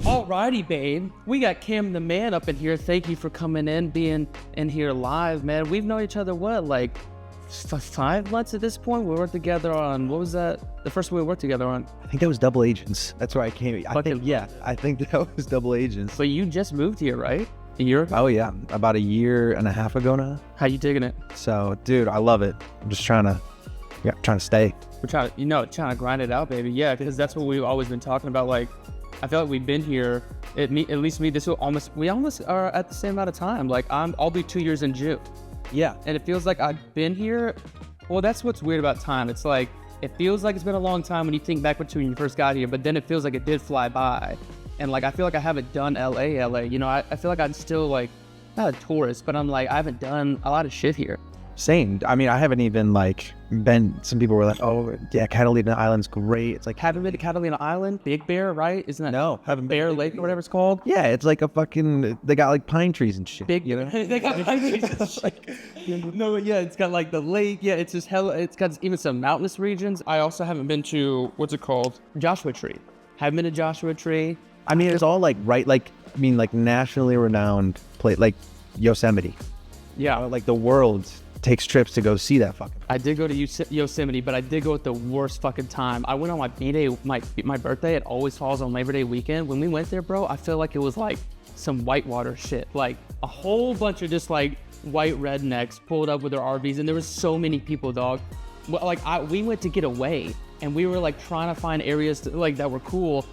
Alrighty, babe. We got Cam the man up in here. Thank you for coming in, being in here live, man. We've known each other, what, like 5 months at this point? We worked together on, what was that? The first one we worked together on? I think that was Double Agents. That's where I came. I think that was Double Agents. But you just moved here, right? A year ago? Oh, yeah. About a year and a half ago now. How you digging it? So, dude, I love it. I'm just trying to stay. We're trying to grind it out, baby. Yeah, because that's what we've always been talking about. Like, I feel like we've been here, at least me, we almost are at the same amount of time. Like, I'll be 2 years in June. Yeah. And it feels like I've been here. Well, that's what's weird about time. It's like, it feels like it's been a long time when you think back to when you first got here, but then it feels like it did fly by. And like, I feel like I haven't done LA. You know, I feel like I'm still like, not a tourist, but I'm like, I haven't done a lot of shit here. Same. I mean, I haven't even like been, some people were like, oh yeah, Catalina Island's great. It's like, Haven't been to Catalina Island? Big Bear, right? Isn't that? No, haven't been. Bear Lake or whatever it's called? Yeah, it's like a fucking, they got like pine trees and shit. Big, you know? they got pine trees and shit. No, yeah, it's got like the lake. Yeah, it's just hella, it's got even some mountainous regions. I also haven't been to, what's it called? Joshua Tree. Haven't been to Joshua Tree. I mean, it's all like, right, like, I mean, like nationally renowned place, like Yosemite. Yeah. Like the world takes trips to go see that fucking. I did go to Yosemite, but I did go at the worst fucking time. I went on my B-Day, my birthday. It always falls on Labor Day weekend. When we went there, bro, I feel like it was like some whitewater shit. Like a whole bunch of just like white rednecks pulled up with their RVs, and there was so many people, dog. Like we went to get away, and we were like trying to find areas that were cool.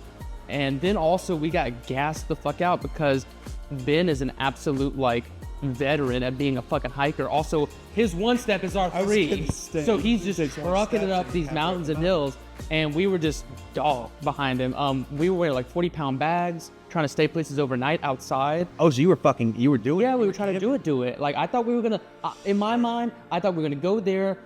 And then also we got gassed the fuck out because Ben is an absolute like veteran at being a fucking hiker. Also, his one step is our three. So he's just trucking it up these mountains and hills, and we were just dog behind him. We were wearing like 40-pound bags, trying to stay places overnight outside. Oh, so you were doing it? Yeah, we were trying to do it. Like I thought we were gonna, in my mind, I thought we were gonna go there,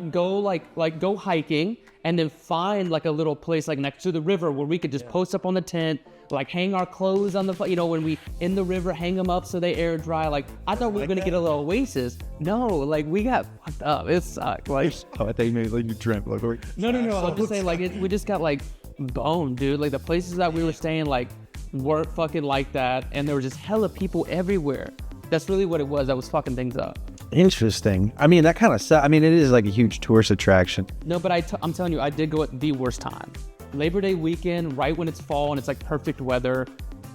go hiking, and then find like a little place like next to the river where we could just post up on the tent, like hang our clothes on the, when we in the river, hang them up so they air dry. Like I thought we were gonna get a little oasis. No, like we got fucked up. It sucked. Like I thought you maybe like you dreamt. Like no. I'm just saying like we just got like boned, dude. Like the places that we were staying like weren't fucking like that, and there were just hella people everywhere. That's really what it was. That was fucking things up. Interesting. I mean, that kind of I mean, it is like a huge tourist attraction. No, but I'm telling you, I did go at the worst time. Labor Day weekend, right when it's fall and it's like perfect weather.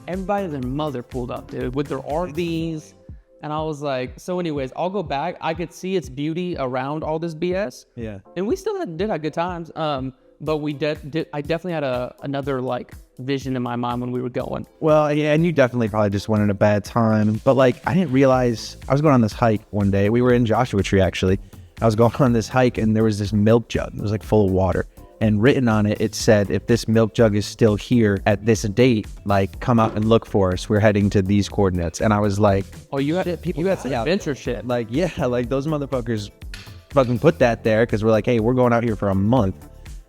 Everybody and their mother pulled up, dude, with their RVs. And I was like, so anyways, I'll go back. I could see its beauty around all this BS. Yeah. And we still did have good times. But I definitely had another like vision in my mind when we were going. Well, yeah, and you definitely probably just went at a bad time. But like, I didn't realize, I was going on this hike one day. We were in Joshua Tree, actually. I was going on this hike and there was this milk jug. It was like full of water. And written on it, it said, if this milk jug is still here at this date, like come out and look for us. We're heading to these coordinates. And I was like, oh, you had some adventure shit. Like, yeah, like those motherfuckers fucking put that there because we're like, hey, we're going out here for a month.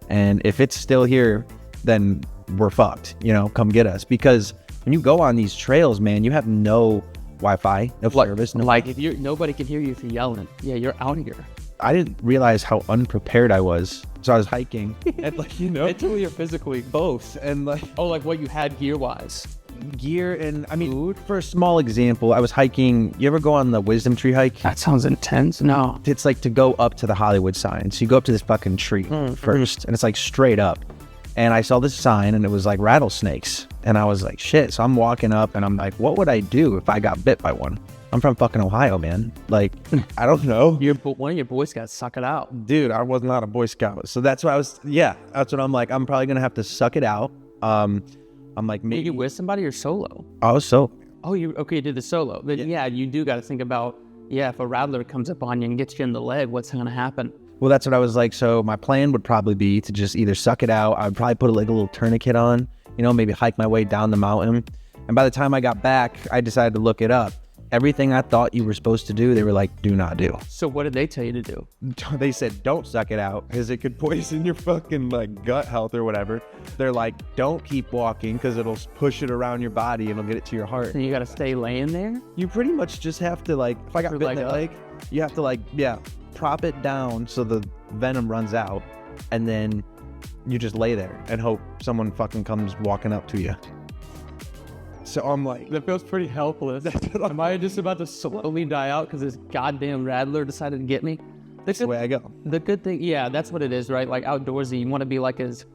And if it's still here, then we're fucked, come get us. Because when you go on these trails, man, you have no Wi-Fi, no service. If nobody can hear you if you're yelling. Yeah, you're out here. I didn't realize how unprepared I was. So I was hiking and mentally or physically? Both. And like what you had gear-wise? Gear and, I mean, food. For a small example, I was hiking. You ever go on the Wisdom Tree hike? That sounds intense. No. It's like to go up to the Hollywood sign. So you go up to this fucking tree first, and it's like straight up. And I saw this sign, and it was like rattlesnakes. And I was like, shit. So I'm walking up, and I'm like, what would I do if I got bit by one? I'm from fucking Ohio, man. Like, I don't know. One of your Boy Scouts, suck it out. Dude, I was not a Boy Scout. So that's what that's what I'm like. I'm probably going to have to suck it out. I'm like, maybe. Were you with somebody or solo? I was solo. Oh, you did the solo. Then yeah, you do got to think about, if a rattler comes up on you and gets you in the leg, what's going to happen? Well, that's what I was like. So my plan would probably be to just either suck it out. I would probably put like a little tourniquet on, maybe hike my way down the mountain. And by the time I got back, I decided to look it up. Everything I thought you were supposed to do, they were like, do not do. So what did they tell you to do? They said, don't suck it out because it could poison your fucking like gut health or whatever. They're like, don't keep walking because it'll push it around your body and it'll get it to your heart. And you got to stay laying there? You pretty much just have to like, if I got bit in the leg, you have to like, prop it down so the venom runs out and then you just lay there and hope someone fucking comes walking up to you. So I'm like, that feels pretty helpless. Am I just about to slowly die out because this goddamn rattler decided to get me? that's the way I go. The good thing, yeah, that's what it is, right? Like outdoorsy, you want to be like as,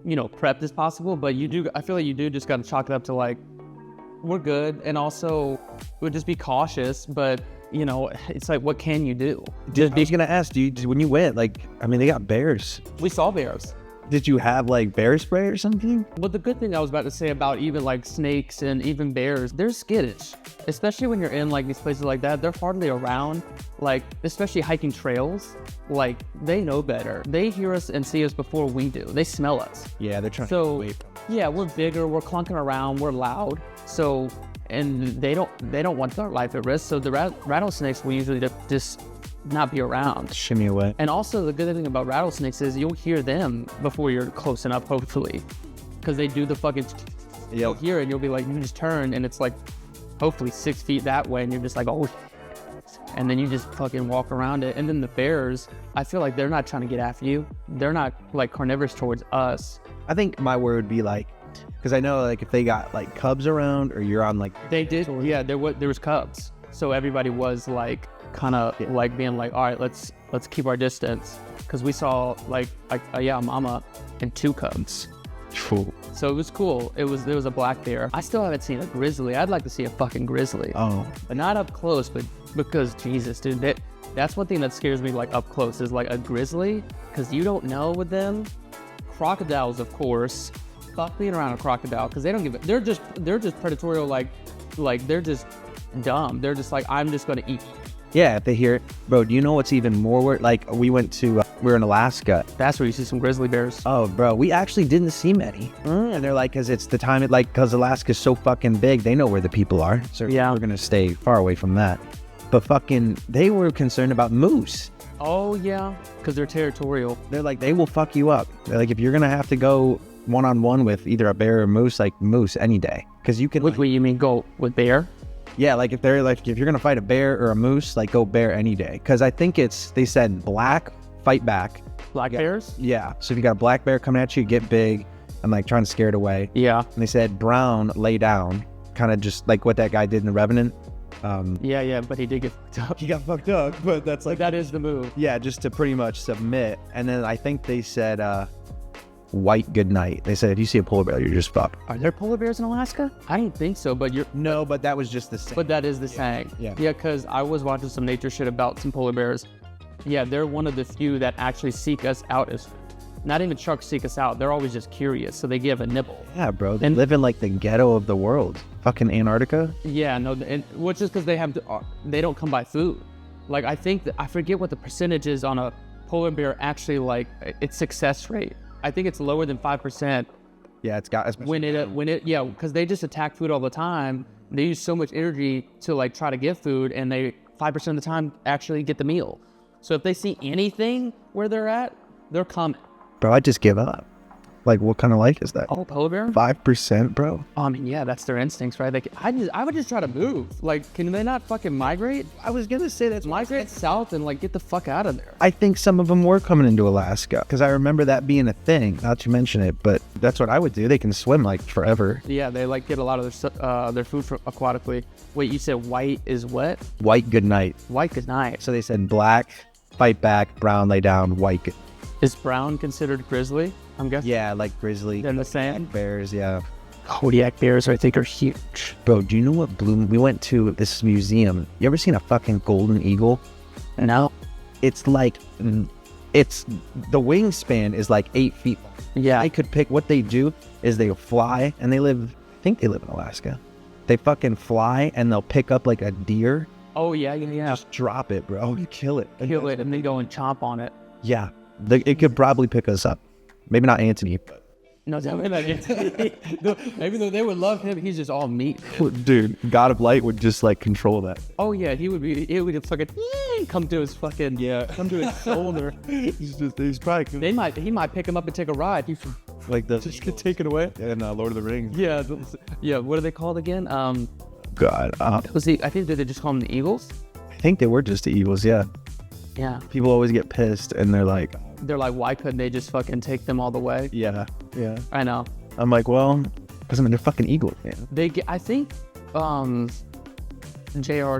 prepped as possible, but I feel like you do just got to chalk it up to like, we're good. And also, we'll just be cautious, but it's like, what can you do? I was going to ask, when you went, like, I mean, they got bears. We saw bears. Did you have like bear spray or something? But the good thing I was about to say about even like snakes and even bears, they're skittish, especially when you're in like these places like that. They're hardly around, like especially hiking trails. Like they know better. They hear us and see us before we do. They smell us. Yeah, they're trying to get away from us. Yeah, we're bigger. We're clunking around. We're loud. So, and they don't want their life at risk. So the rattlesnakes will usually just not be around. Shimmy away. And also the good thing about rattlesnakes is you'll hear them before you're close enough, hopefully, because they do the fucking you'll hear it and you'll be like, you just turn and it's like hopefully 6 feet that way and you're just like, oh, and then you just fucking walk around it. And then the bears, I feel like they're not trying to get after you. They're not like carnivorous towards us. I think my word would be like, because I know like if they got like cubs around or you're on like they did, yeah, there was cubs, so everybody was like kind of like being like, all right, let's keep our distance, because we saw like a mama and 2 cubs. Cool. So it was cool. There was a black bear. I still haven't seen a grizzly. I'd like to see a fucking grizzly. Oh, but not up close. But because Jesus, dude, that's one thing that scares me. Like up close is like a grizzly, because you don't know with them. Crocodiles, of course. Fuck being around a crocodile, because they don't give it. They're just predatorial. Like they're just dumb. They're just like, I'm just gonna eat. Yeah, if they hear it. Bro, do you know what's even more weird? Like, we were in Alaska. That's where you see some grizzly bears. Oh, bro, we actually didn't see many. And they're like, because it's the time, because Alaska's so fucking big, they know where the people are. So yeah, we're going to stay far away from that. But fucking, they were concerned about moose. Oh, yeah, because they're territorial. They're like, they will fuck you up. They're like, if you're going to have to go one-on-one with either a bear or moose, like moose any day. Because you can... What you mean go with bear? Yeah, like if you're gonna fight a bear or a moose, like go bear any day. Because I think they said black, fight back. Black bears? Yeah. So if you got a black bear coming at you, get big and like trying to scare it away. Yeah. And they said brown, lay down, kind of just like what that guy did in The Revenant. Yeah, but he did get fucked up. He got fucked up, but that's like... That is the move. Yeah, just to pretty much submit. And then I think they said white goodnight. They said if you see a polar bear, you're just fucked. Are there polar bears in Alaska? I don't think so, but No, but that was just the saying. But that is the saying. Yeah, because I was watching some nature shit about some polar bears. Yeah, they're one of the few that actually seek us out. As not even sharks seek us out. They're always just curious, so they give a nibble. Yeah, bro. They live in like the ghetto of the world. Fucking Antarctica. Yeah, no, which is because they don't come by food. Like I forget what the percentage is on a polar bear actually, like its success rate. I think it's lower than 5%. Yeah, it's got... Yeah, because they just attack food all the time. They use so much energy to like try to get food, and they 5% of the time actually get the meal. So if they see anything where they're at, they're coming. Bro, I just give up. Like, what kind of life is that? Oh, polar bear? 5%, bro. I mean, yeah, that's their instincts, right? I would just try to move. Like, can they not fucking migrate? I was gonna say that. Migrate south and like get the fuck out of there. I think some of them were coming into Alaska, because I remember that being a thing. Not to mention it, but that's what I would do. They can swim like forever. Yeah, they like get a lot of their food from aquatically. Wait, you said white is what? White goodnight. White goodnight. So they said black, fight back, brown, lay down, white. Is brown considered grizzly? I'm guessing. Yeah, like grizzly. They're the same. Bears, yeah. Kodiak bears, I think, are huge. Bro, do you know what blew me? We went to this museum. You ever seen a fucking golden eagle? No. It's like, the wingspan is like 8 feet. Yeah. I could pick what they do is they'll fly, and I think they live in Alaska. They fucking fly, and they'll pick up like a deer. Oh, yeah. Just drop it, bro. You kill it. Kill it, and they go and chomp on it. Yeah. It could probably pick us up. Maybe not Anthony, but... No, definitely not Anthony. No, maybe though they would love him. He's just all meat. Dude, God of Light would just like control that. Oh yeah, he would fucking come to his fucking come to his shoulder. he's probably... He might pick him up and take a ride. Like the... Just get taken away. And Lord of the Rings. Yeah, yeah. What are they called again? God. I think they just call them the Eagles. I think they were just the Eagles, yeah. Yeah. People always get pissed and they're like, they're like, why couldn't they just fucking take them all the way? Yeah. I know. I'm like, well, because I mean, they're fucking eagles, man. I think J.R.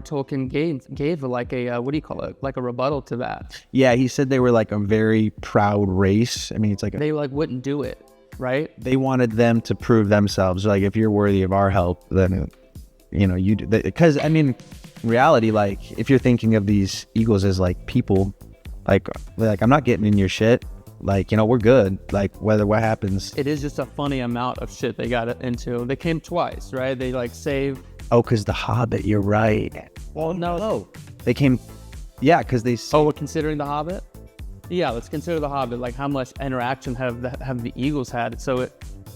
Tolkien gave like a what do you call it? Like a rebuttal to that. Yeah, he said they were like a very proud race. I mean, it's like they like wouldn't do it, right? They wanted them to prove themselves. Like, if you're worthy of our help, then you do. Because I mean, in reality, like if you're thinking of these eagles as like people, like I'm not getting in your shit. Like, we're good. Like, what happens. It is just a funny amount of shit they got into. They came twice, right? They like saved. Oh, because the Hobbit, you're right. Well, no. They came, yeah, because they... Oh, we're considering the Hobbit? Yeah, let's consider the Hobbit. Like, how much interaction have the Eagles had? So,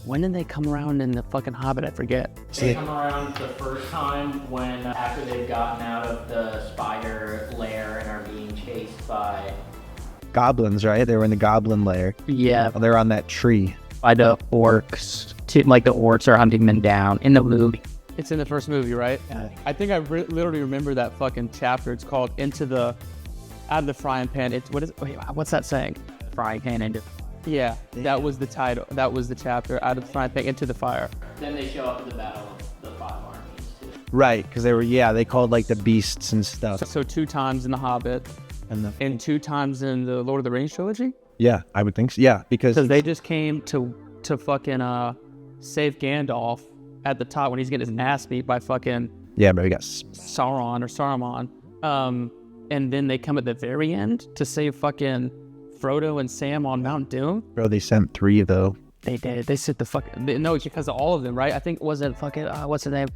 when did they come around in the fucking Hobbit? I forget. They come around the first time when, after they've gotten out of the spider lair and are being chased by... goblins, right? They were in the goblin lair. Yeah. They're on that tree. By the orcs. Like, the orcs are hunting them down in the movie. It's in the first movie, right? Yeah. I think I literally remember that fucking chapter. It's called Out of the Frying Pan. What's that saying? Frying pan into. Yeah, that was the title. That was the chapter. Out of the Frying Pan into the fire. Then they show up at the battle of the 5 armies too. Right, because they called like the beasts and stuff. So 2 times in the Hobbit, and 2 times in the Lord of the Rings trilogy. Yeah, I would think so. Yeah, because they just came to fucking save Gandalf at the top when he's getting his ass beat by fucking but we got Saruman. And then they come at the very end to save fucking Frodo and Sam on Mount Doom. Bro, they sent 3 though. They did. They sent no, because of all of them, right? I think wasn't fucking what's his name?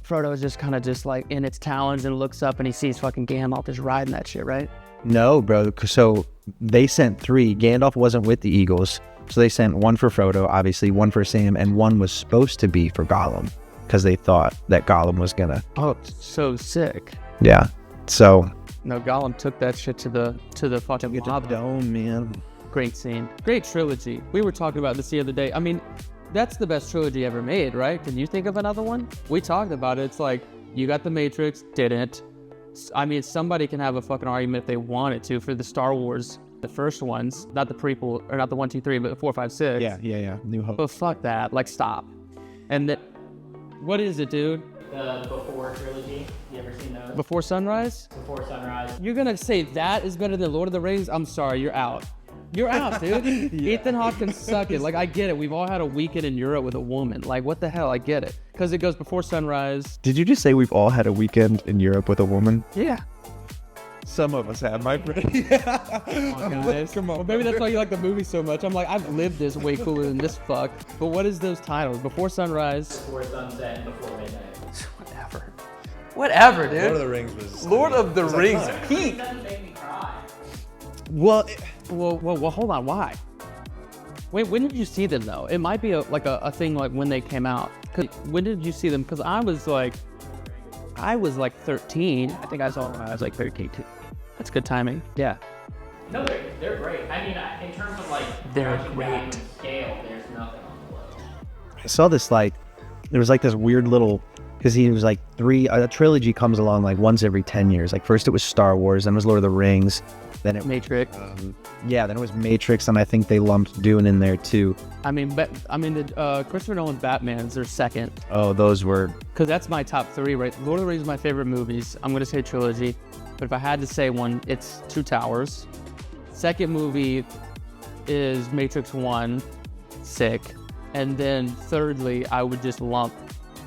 Frodo is just kind of just like in its talons and looks up and he sees fucking Gandalf just riding that shit, right? No, bro. So they sent 3. Gandalf wasn't with the Eagles. So they sent 1 for Frodo, obviously, 1 for Sam, and 1 was supposed to be for Gollum because they thought that Gollum was gonna. Oh, so sick. Yeah. So. No, Gollum took that shit to the fucking Hobbit. Dome, man. Great scene. Great trilogy. We were talking about this the other day. I mean, that's the best trilogy ever made, right? Can you think of another one? We talked about it. It's like, you got The Matrix, didn't. I mean, somebody can have a fucking argument if they wanted to for the Star Wars. The first ones, not the prequel, or not the 1, 2, 3, but 4, 5, 6. Yeah. New Hope. But fuck that. Like, stop. And what is it, dude? The Before trilogy. You ever seen those? Before Sunrise? Before Sunrise. You're gonna say that is better than Lord of the Rings? I'm sorry, you're out. You're out, dude. Ethan Hawke can suck it. Like, I get it. We've all had a weekend in Europe with a woman. Like, what the hell? I get it. Because it goes Before Sunrise. Did you just say we've all had a weekend in Europe with a woman? Yeah. Some of us have, my friend. Come on. Well, maybe that's why you like the movie so much. I'm like, I've lived this way cooler than this fuck. But what is those titles? Before Sunrise. Before Sunset and Before Midnight. Whatever, dude. Lord of the Rings was... Lord of the Rings peak. It doesn't make me cry. Well, hold on. Why? Wait, when did you see them though? It might be a thing like when they came out. When did you see them? Because I was like 13. I think I saw them when I was like 13 too. That's good timing. Yeah. No, they're great. I mean, in terms of like They're crouching great. down and scale, there's nothing on the list. I saw this there was like this weird little, because he was like a trilogy comes along like once every 10 years. Like first it was Star Wars, then it was Lord of the Rings, then it Matrix. then it was Matrix, and I think they lumped Dune in there too. I mean, the Christopher Nolan's Batman's are second. Oh, those were... Because that's my top 3, right? Lord of the Rings is my favorite movies. I'm going to say trilogy. But if I had to say one, it's Two Towers. Second movie is Matrix 1, sick. And then thirdly, I would just lump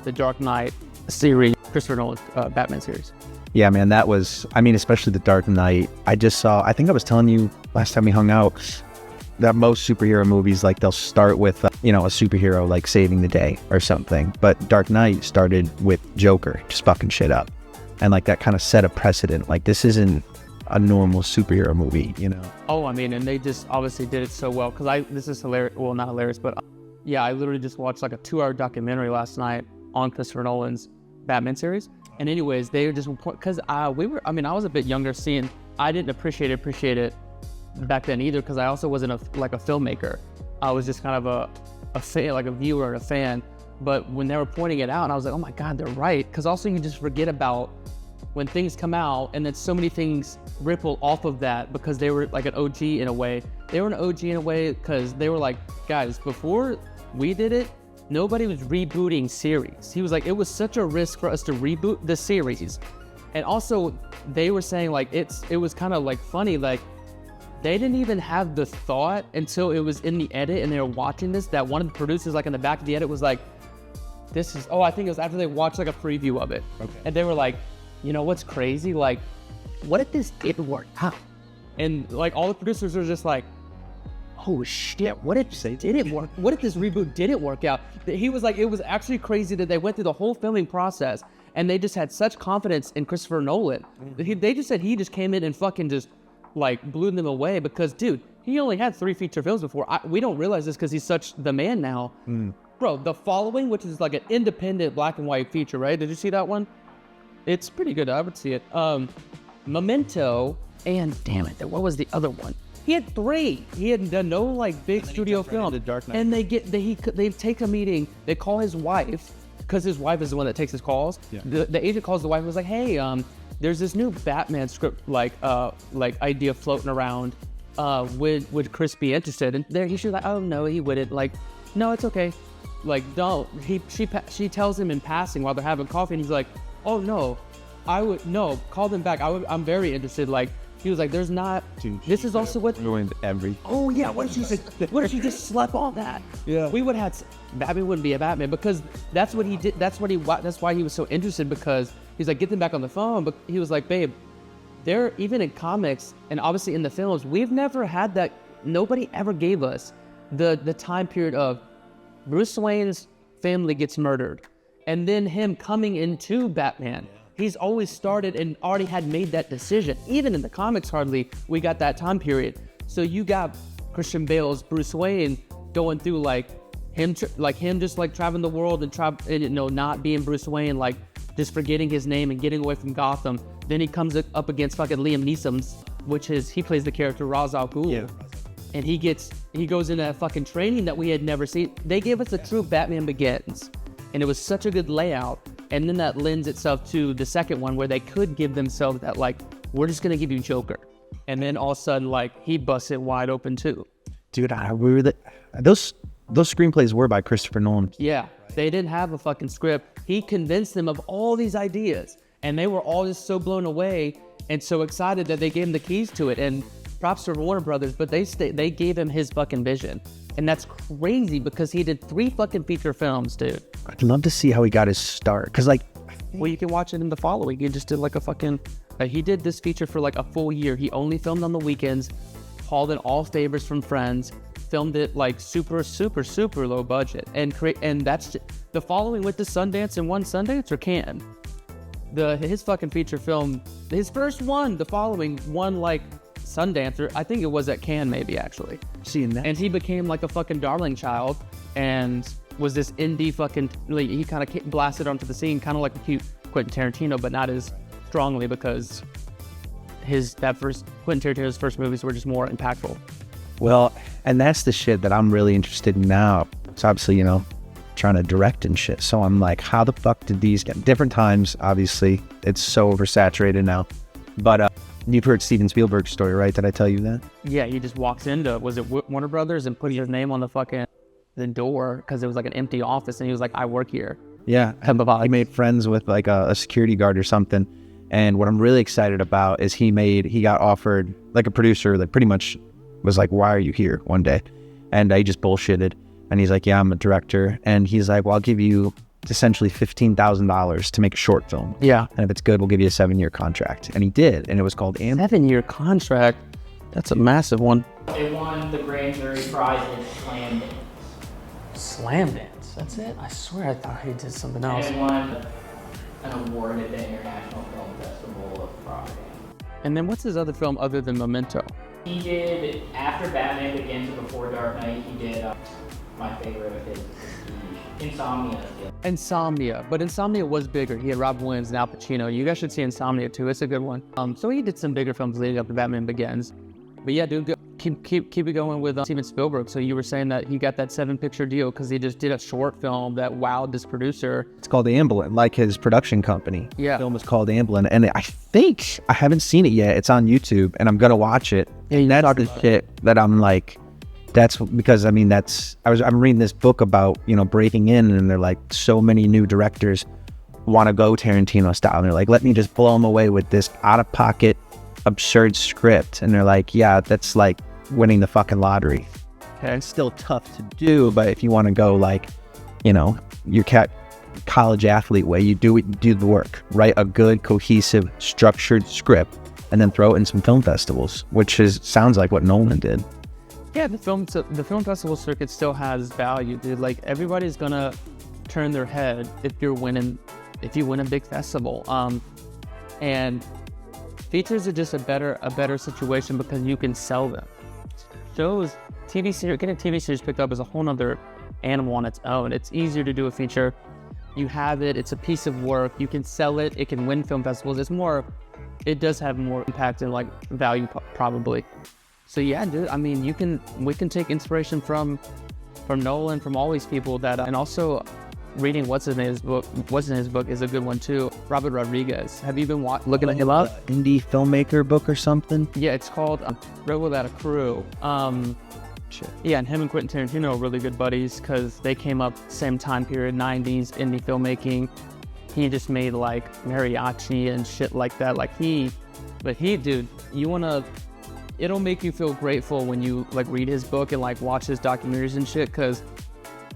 the Dark Knight series, Christopher Nolan's Batman series. Yeah, man, that was... I mean, especially The Dark Knight. I think I was telling you last time we hung out that most superhero movies, like they'll start with, a superhero like saving the day or something. But Dark Knight started with Joker just fucking shit up. And like that kind of set a precedent. Like this isn't a normal superhero movie, Oh, I mean, and they just obviously did it so well. Because this is hilarious. Well, not hilarious, but yeah, I literally just watched like a 2-hour documentary last night on Christopher Nolan's Batman series. And anyways, they were just, because I was a bit younger I didn't appreciate it back then either, because I also wasn't a filmmaker. I was just kind of a fan, like a viewer and a fan. But when they were pointing it out, and I was like, oh my God, they're right. Because also you just forget about when things come out, and then so many things ripple off of that because they were like an OG in a way. they were an OG in a way because they were like, guys, before we did it, nobody was rebooting series. He was like, it was such a risk for us to reboot the series. And also, they were saying like, it was kind of like funny, like they didn't even have the thought until it was in the edit and they were watching this, that one of the producers like in the back of the edit was like, this is, I think it was after they watched like a preview of it. Okay. And they were like, you know what's crazy? Like, what if this didn't work out? And like all the producers were just like, oh shit, what if it didn't work? What if this reboot didn't work out? He was like, it was actually crazy that they went through the whole filming process and they just had such confidence in Christopher Nolan. They just said he just came in and fucking just like blew them away because, dude, he only had 3 feature films before. We don't realize this because he's such the man now. Bro, The Following, which is like an independent black and white feature, right? Did you see that one? It's pretty good. I would see it. Memento, and damn it, what was the other one? He had 3. He had done no like big studio film. And they take a meeting. They call his wife because his wife is the one that takes his calls. Yeah. The agent calls the wife and was like, hey, there's this new Batman script like idea floating around. Would Chris be interested? And there she was like, oh no, he wouldn't. Like, no, it's okay. Like, don't. She tells him in passing while they're having coffee, and he's like, oh no, call them back. I'm very interested. Like, he was like, there's not. Dude, this is also what ruined every. Oh yeah, what if she said? What if she just slept on that? Yeah. We would have. Batman wouldn't be a Batman because that's what he did. That's why he was so interested because he's like, get them back on the phone. But he was like, babe, they're even in comics and obviously in the films, we've never had that. Nobody ever gave us the time period of Bruce Wayne's family gets murdered and then him coming into Batman. He's always started and already had made that decision. Even in the comics, hardly we got that time period. So you got Christian Bale's Bruce Wayne going through like him just like traveling the world and not being Bruce Wayne, like just forgetting his name and getting away from Gotham. Then he comes up against fucking Liam Neeson's, he plays the character Ra's al Ghul. Yeah. And he goes into that fucking training that we had never seen. They gave us a true Batman Begins, and it was such a good layout. And then that lends itself to the second one where they could give themselves that, like, we're just going to give you Joker. And then all of a sudden, like, he busts it wide open too. Dude, those screenplays were by Christopher Nolan. Yeah, they didn't have a fucking script. He convinced them of all these ideas. And they were all just so blown away and so excited that they gave him the keys to it. And props to Warner Brothers, but they gave him his fucking vision. And that's crazy because he did 3 fucking feature films, dude. I'd love to see how he got his start. Because, like... Well, you can watch it in The Following. He just did like a fucking... he did this feature for like a full year. He only filmed on the weekends, hauled in all favors from friends, filmed it like super, super, super low budget. And that's... The Following went to Sundance and won Sundance or Cannes? His fucking feature film, his first one, The Following, won like Sundance, I think it was at Cannes maybe actually. Seeing that. And he became like a fucking darling child and was this indie fucking, like, he kind of blasted onto the scene, kind of like a cute Quentin Tarantino, but not as strongly because Quentin Tarantino's first movies were just more impactful. Well, and that's the shit that I'm really interested in now. It's obviously, trying to direct and shit. So I'm like, how the fuck did these get different times? Obviously, it's so oversaturated now. But you've heard Steven Spielberg's story, right? Did I tell you that? Yeah, he just walks into, was it Warner Brothers, and put his name on the door because it was like an empty office, and he was like, I work here. Yeah, he made friends with like a security guard or something. And what I'm really excited about is he got offered, like a producer that pretty much was like, why are you here one day? And he just bullshitted. And he's like, yeah, I'm a director. And he's like, well, I'll give you essentially $15,000 to make a short film. Yeah. And if it's good, we'll give you a 7-year contract. And he did. And it was called 7-year contract? That's a massive one. It won the grand jury prize in Slam Dance. Slam Dance? That's it? I swear I thought he did something else. And it won an award at the International Film Festival of Prague. And then what's his other film other than Memento? He did, after Batman Begins and before Dark Knight, he did my favorite of his, Insomnia, but Insomnia was bigger. He had Robin Williams and Al Pacino. You guys should see Insomnia too. It's a good one. So he did some bigger films leading up to Batman Begins. But yeah, dude, keep it going with Steven Spielberg. So you were saying that he got that 7-picture deal because he just did a short film that wowed this producer. It's called Amblin, like his production company. Yeah. The film is called Amblin, and I think I haven't seen it yet. It's on YouTube, and I'm gonna watch it. Yeah, that's the shit that I'm like. That's because I'm reading this book about breaking in, and they're like so many new directors want to go Tarantino style, and they're like, let me just blow them away with this out of pocket absurd script, and they're like, yeah, that's like winning the fucking lottery. Okay. It's still tough to do, but if you want to go like your college athlete way, you do the work, write a good cohesive structured script and then throw it in some film festivals, which sounds like what Nolan did. Yeah, the film festival circuit still has value, dude. Like, everybody's gonna turn their head if you win a big festival. And features are just a better situation because you can sell them. Shows, TV series, getting a TV series picked up is a whole nother animal on its own. It's easier to do a feature. You have it, it's a piece of work, you can sell it, it can win film festivals. It does have more impact and like value probably. So yeah, dude, I mean, we can take inspiration from Nolan, from all these people that, and also reading what's in his book is a good one too. Robert Rodriguez. Have you been looking at him up? Indie filmmaker book or something? Yeah, it's called Rebel Without a Crew. Yeah, and him and Quentin Tarantino are really good buddies because they came up same time period, 90s, indie filmmaking. He just made like mariachi and shit like that. Dude, it'll make you feel grateful when you like read his book and like watch his documentaries and shit, because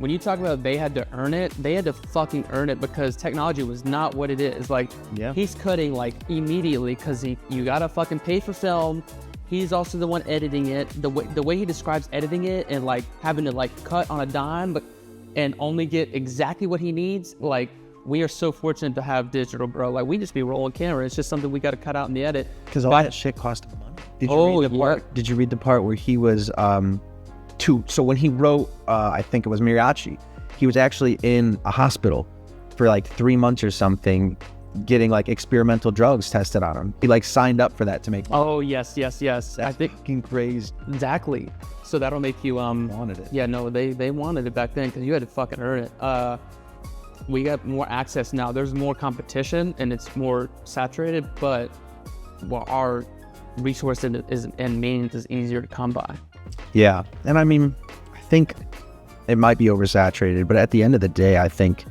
when you talk about they had to earn it, they had to fucking earn it because technology was not what it is. Like, He's cutting like immediately because you gotta fucking pay for film. He's also the one editing it. The way he describes editing it and like having to like cut on a dime and only get exactly what he needs, like, we are so fortunate to have digital, bro. Like, we just be rolling camera. It's just something we got to cut out in the edit. Because all that shit cost money. Did you read the part where he was so when he wrote I think it was Mariachi, he was actually in a hospital for like 3 months or something, getting like experimental drugs tested on him. He like signed up for that to make. Oh yes. That's I think fucking crazy. Exactly. So that'll make you wanted it. Yeah, no, they wanted it back then because you had to fucking earn it. We got more access now. There's more competition and it's more saturated, but our resources and means is easier to come by. Yeah, and I mean, I think it might be oversaturated, but at the end of the day, I think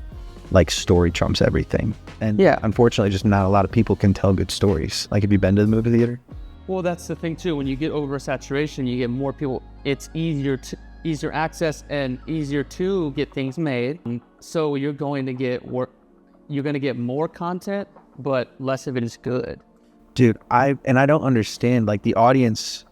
like story trumps everything. And unfortunately, just not a lot of people can tell good stories. Like, have you been to the movie theater? Well, that's the thing too. When you get oversaturation, you get more people. It's easier access and easier to get things made. So you're going to get more content, but less of it is good. Dude, I don't understand, like, the audience,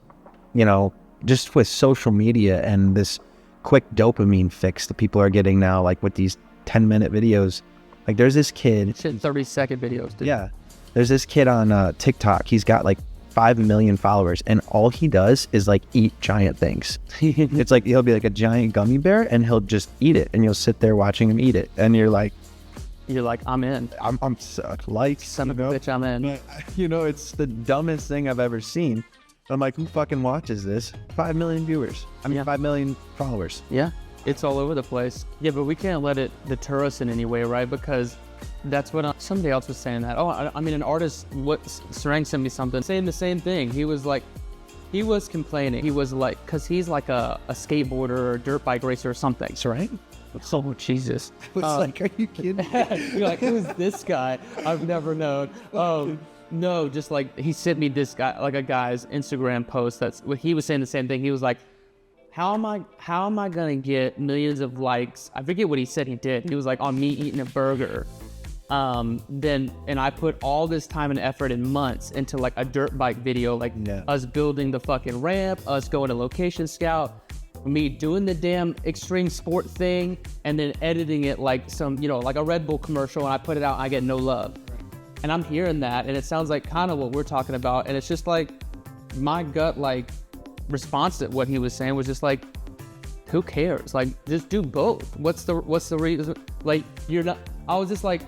just with social media and this quick dopamine fix that people are getting now, like with these 10-minute videos. Like, there's this kid. 30-second videos, dude. Yeah. There's this kid on TikTok. He's got like 5 million followers, and all he does is like eat giant things. It's like he'll be like a giant gummy bear, and he'll just eat it, and you'll sit there watching him eat it, and you're like, I'm in. I'm so, like, son of a bitch, I'm in. But, it's the dumbest thing I've ever seen. I'm like, who fucking watches this? 5 million viewers. 5 million followers. Yeah, it's all over the place. Yeah, but we can't let it deter us in any way, right? Because that's what somebody else was saying that. An artist, Sarang sent me something saying the same thing. He was complaining. He was like, because he's like a skateboarder or a dirt bike racer or something. Sarang? Oh, Jesus. I was like, are you kidding? You're like, who's this guy? I've never known. Oh, no, just like, he sent me this guy, like a guy's Instagram post he was saying the same thing. He was like, how am I gonna get millions of likes? I forget what he said he did. He was like, on me eating a burger. And I put all this time and effort and months into like a dirt bike video, like us building the fucking ramp, us going to location scout, me doing the damn extreme sport thing, and then editing it like some, like a Red Bull commercial, and I put it out and I get no love. And I'm hearing that, and it sounds like kind of what we're talking about, and it's just like, my gut, like, response to what he was saying was just like, who cares? Like, just do both. What's the reason? Like, I was just like,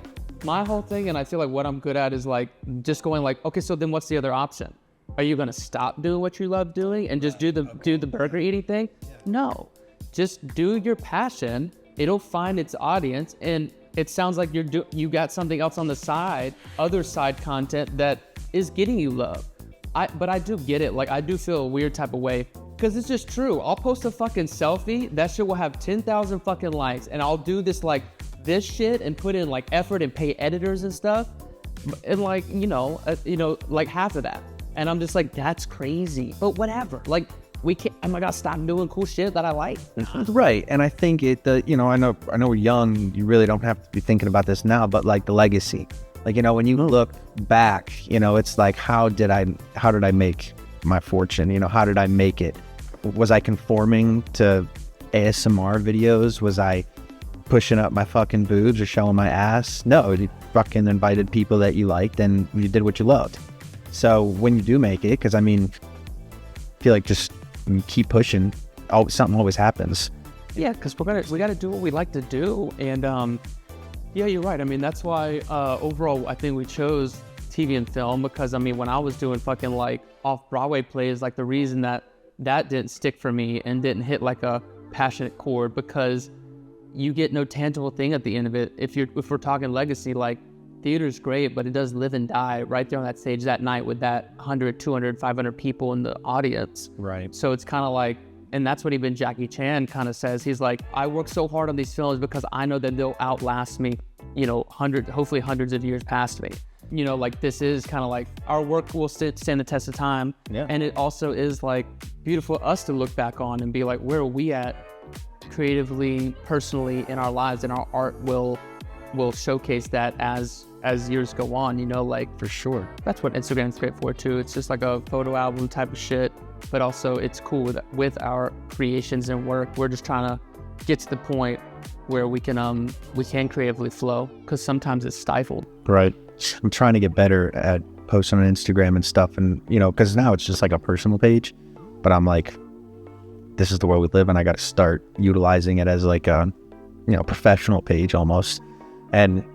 my whole thing, and I feel like what I'm good at is like, just going like, okay, so then what's the other option? Are you gonna stop doing what you love doing and just do the burger eating thing? No, just do your passion. It'll find its audience, and it sounds like you got something else on the side, other side content that is getting you love. But I do get it. Like, I do feel a weird type of way, because it's just true. I'll post a fucking selfie, that shit will have 10,000 fucking likes, and I'll do this shit and put in like effort and pay editors and stuff, and like like half of that, and I'm just like, that's crazy. But whatever. Like, we can't. I gotta stop doing cool shit that I like. Right, and I think I know we're young. You really don't have to be thinking about this now, but like the legacy, like when you look back, it's like how did I make my fortune? How did I make it? Was I conforming to ASMR videos? Was I pushing up my fucking boobs or showing my ass? No, you fucking invited people that you liked and you did what you loved. So when you do make it, because I feel like just keep pushing, something always happens. Yeah, because we gotta do what we like to do, and yeah, you're right. That's why overall I think we chose TV and film, because when I was doing fucking like off-Broadway plays, like the reason that didn't stick for me and didn't hit like a passionate chord, because you get no tangible thing at the end of it. If we're talking legacy, like theater's great, but it does live and die right there on that stage that night with that 100, 200, 500 people in the audience. Right. So it's kind of like, and that's what even Jackie Chan kind of says. He's like, I work so hard on these films because I know that they'll outlast me, hopefully hundreds of years past me. Like, this is kind of like our work will stand the test of time. Yeah. And it also is like beautiful for us to look back on and be like, where are we at creatively, personally in our lives, and our art will showcase that as years go on, like, for sure. That's what Instagram's great for too. It's just like a photo album type of shit, but also it's cool with our creations and work. We're just trying to get to the point where we can creatively flow, because sometimes it's stifled. Right. I'm trying to get better at posting on Instagram and stuff, and because now it's just like a personal page, but I'm like, this is the world we live in. I got to start utilizing it as like a professional page almost. And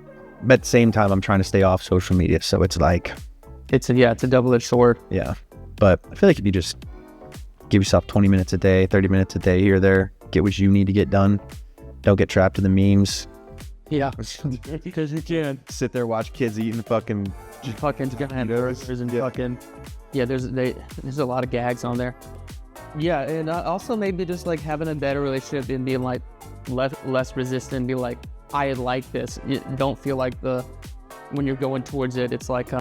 at the same time, I'm trying to stay off social media, so it's like it's a double-edged sword. Yeah, but I feel like if you just give yourself 20 minutes a day, 30 minutes a day here or there, get what you need to get done. Don't get trapped in the memes. Yeah, because you can sit there, watch kids eating fucking hamburgers and fucking there's a lot of gags on there. Yeah, and also maybe just like having a better relationship and being like less resistant, be like, I like this. You don't feel like when you're going towards it, it's like,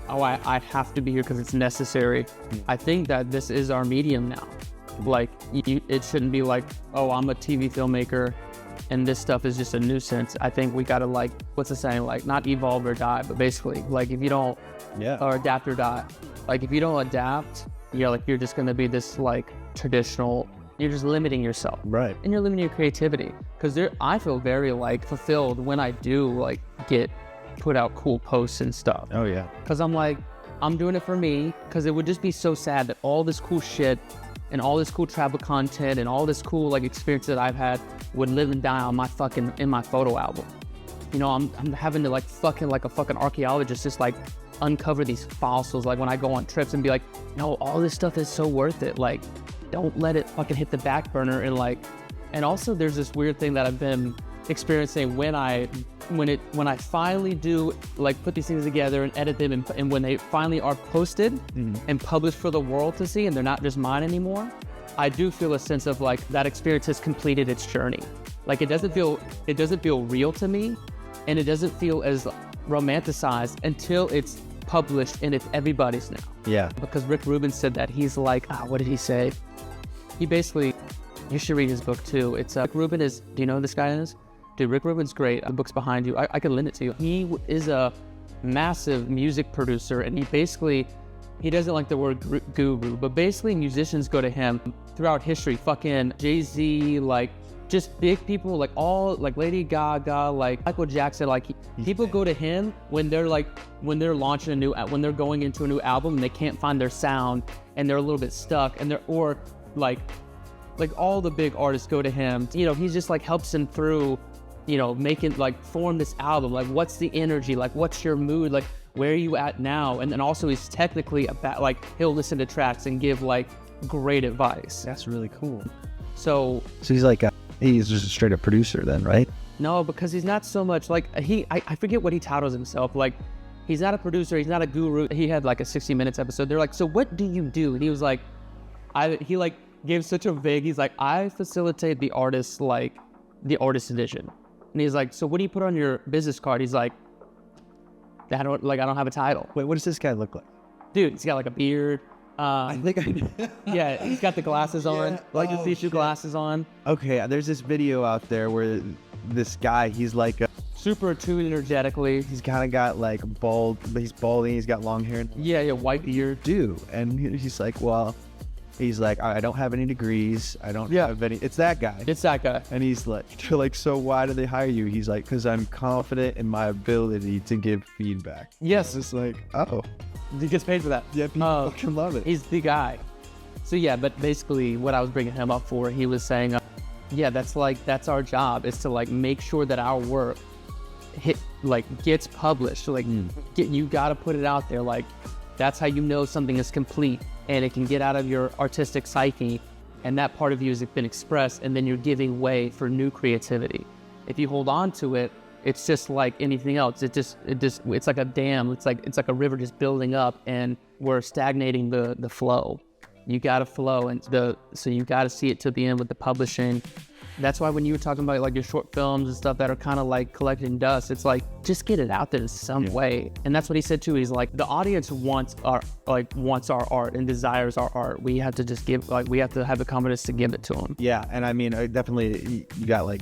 I have to be here because it's necessary. I think that this is our medium now. Like, it shouldn't be like, oh, I'm a TV filmmaker and this stuff is just a nuisance. I think we gotta, like, what's the saying? Like, not evolve or die, but basically, like, if you don't, or adapt or die. Like, if you don't adapt, you're just gonna be this like traditional. You're just limiting yourself, right? And you're limiting your creativity, because I feel very like fulfilled when I do like get put out cool posts and stuff. Oh yeah, because I'm like, I'm doing it for me, because it would just be so sad that all this cool shit and all this cool travel content and all this cool like experience that I've had would live and die on in my photo album. I'm having to like fucking like a fucking archaeologist just like uncover these fossils, like when I go on trips, and be like, no, all this stuff is so worth it. Like, don't let it fucking hit the back burner. And also there's this weird thing that I've been experiencing when I finally do like put these things together and edit them, and when they finally are posted and published for the world to see, and they're not just mine anymore, I do feel a sense of like that experience has completed its journey. Like, it doesn't feel real to me, and it doesn't feel as romanticized until it's published and it's everybody's now. Yeah. Because Rick Rubin said that. He's like, what did he say? He basically, you should read his book too. It's Rick Rubin is, do you know who this guy is? Dude, Rick Rubin's great. The book's behind you. I could lend it to you. He is a massive music producer, and he doesn't like the word guru, but basically musicians go to him throughout history. Fucking Jay-Z, like just big people, like all, like Lady Gaga, like Michael Jackson, like people go to him when they're launching when they're going into a new album and they can't find their sound and they're a little bit stuck, and or like all the big artists go to him. He just like helps them through, making like form this album. Like, what's the energy? Like, what's your mood? Like, where are you at now? And then also he's technically about, like, he'll listen to tracks and give like great advice. That's really cool. So he's like he's just a straight up producer then, right? no, because he's not so much like I forget what he titles himself. Like, he's not a producer, he's not a guru. He had like a 60 Minutes episode. They're like, so what do you do? And he was like, he like gave such a vague, he's like, I facilitate the artist, like the artist edition. And he's like, so what do you put on your business card? He's like, I don't have a title. Wait, what does this guy look like? Dude, he's got like a beard. I think I Yeah, he's got the glasses on, Yeah. like the see-through glasses on. Okay, there's this video out there where this guy, he's like Super attuned energetically. he's kind of got like bald, but he's balding, he's got long hair. Yeah, white beard. Dude, and he's like, well, he's like, I don't have any degrees, I don't have any. It's that guy. It's that guy. And he's like, they're like, so why do they hire you? He's like, because I'm confident in my ability to give feedback. Yes. It's like, oh, He gets paid for that. yeah, people fucking love it. He's the guy. So yeah, but basically what I was bringing him up for, he was saying, yeah, that's our job, is to like make sure that our work gets published. Like, you gotta put it out there. Like, that's how you know something is complete, and it can get out of your artistic psyche, and that part of you has been expressed, and then you're giving way for new creativity. If you hold on to it, it's just like anything else. It's like a dam. It's like a river just building up, and we're stagnating the flow. You gotta flow, and so you gotta see it to the end with the publishing. That's why when you were talking about like your short films and stuff that are kind of like collecting dust, it's like, just get it out there in some way. And that's what he said too. He's like, the audience wants our art and desires our art. We have to just we have to have the confidence to give it to them. Yeah, and I mean, definitely, you got like,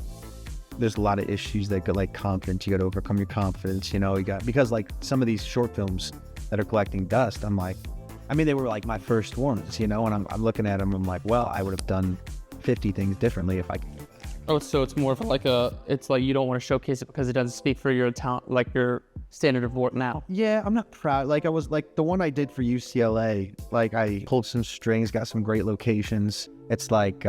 there's a lot of issues that got like confidence. You got to overcome your confidence, you know. Because like some of these short films that are collecting dust, I'm like, I mean, they were like my first ones, you know. And I'm looking at them, I'm like, well, I would have done 50 things differently if I could. Oh, so it's more of like it's like you don't want to showcase it because it doesn't speak for your talent, like your standard of work now. Yeah, I'm not proud. Like I was like the one I did for UCLA, like I pulled some strings, got some great locations. It's like,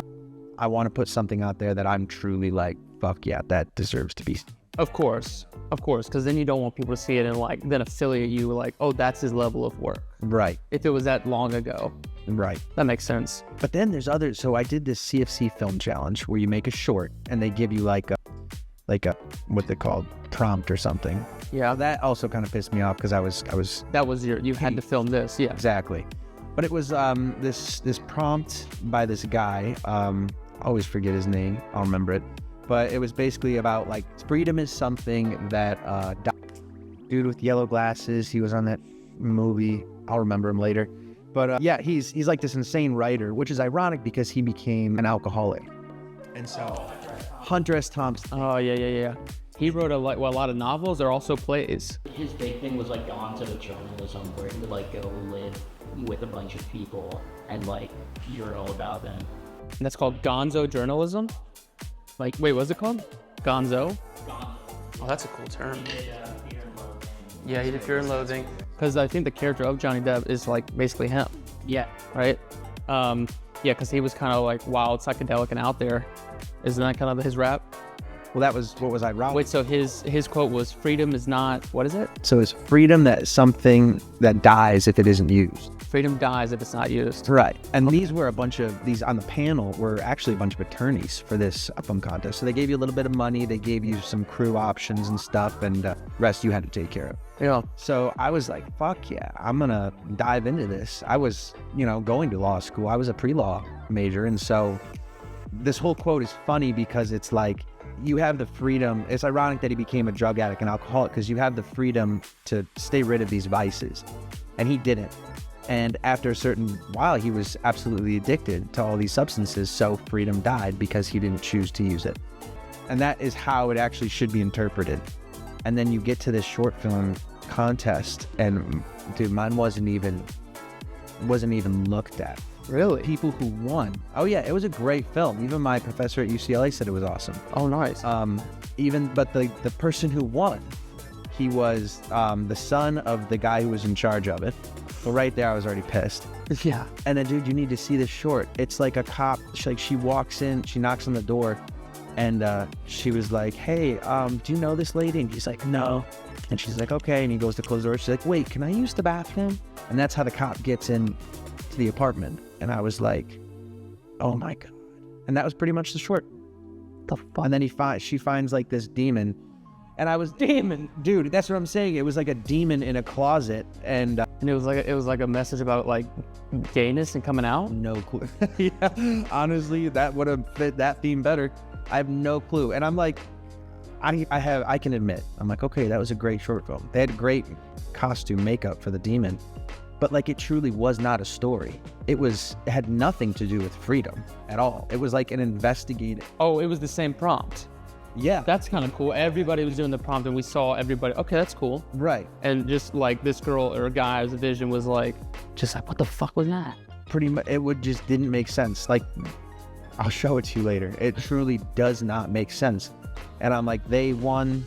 I want to put something out there that I'm truly like, fuck yeah, that deserves to be. Of course, because then you don't want people to see it and like then affiliate you like, oh, that's his level of work. Right. If it was that long ago. Right. That makes sense. But then there's others. So I did this CFC film challenge where you make a short and they give you like a what they called prompt or something. Yeah. That also kind of pissed me off because I was. That was you had to film this. Yeah. Exactly. But it was this prompt by this guy. I always forget his name. I'll remember it. But it was basically about like freedom is something that dude with yellow glasses. He was on that movie. I'll remember him later. But yeah, he's like this insane writer, which is ironic because he became an alcoholic. And so Hunter S. Thompson. Oh yeah. He wrote a lot of novels or also plays. His big thing was like gone to the journalism where he would like go live with a bunch of people and like journal about them. And that's called gonzo journalism? Like, wait, what's it called? Gonzo? Gone. Oh, that's a cool term. Fear and Loathing. Yeah, he did Fear and Loathing. Because I think the character of Johnny Depp is like basically him. Yeah. Right? Yeah, because he was kind of like wild, psychedelic, and out there. Isn't that kind of his rap? Well, that was what was ironic. Wait, so his quote was, freedom is not, what is it? So it's freedom that something that dies if it isn't used. Freedom dies if it's not used. Right. And these were these on the panel were actually a bunch of attorneys for this film contest. So they gave you a little bit of money, they gave you some crew options and stuff, and rest you had to take care of. Yeah. So I was like, fuck yeah, I'm gonna dive into this. I was, going to law school. I was a pre-law major. And so this whole quote is funny because it's like, you have the freedom. It's ironic that he became a drug addict and alcoholic because you have the freedom to stay rid of these vices. And he didn't. And after a certain while, he was absolutely addicted to all these substances. So freedom died because he didn't choose to use it. And that is how it actually should be interpreted. And then you get to this short film contest and dude, mine wasn't even looked at. Really? People who won. Oh yeah, it was a great film. Even my professor at UCLA said it was awesome. Oh, nice. But the person who won, he was the son of the guy who was in charge of it. So right there, I was already pissed. Yeah. And then, dude, you need to see this short. It's like a cop. She walks in, she knocks on the door, And she was like, hey, do you know this lady? And he's like, no. And she's like, okay. And he goes to close the door. She's like, wait, can I use the bathroom? And that's how the cop gets in to the apartment. And I was like, oh my God. And that was pretty much the short. The fuck? And then she finds like this demon. And I was, demon, dude, that's what I'm saying. It was like a demon in a closet. And it was like a message about like gayness and coming out. No clue. Yeah, honestly, that would have fit that theme better. I have no clue. And I'm like, I can admit, I'm like, okay, that was a great short film. They had great costume makeup for the demon, but like it truly was not a story. It had nothing to do with freedom at all. It was like an investigative. Oh, it was the same prompt. Yeah. That's kind of cool. Everybody was doing the prompt and we saw everybody. Okay, that's cool. Right. And just like this girl or guy's vision was like, just like, what the fuck was that? Pretty much, just didn't make sense. Like, I'll show it to you later. It truly does not make sense. And I'm like, they won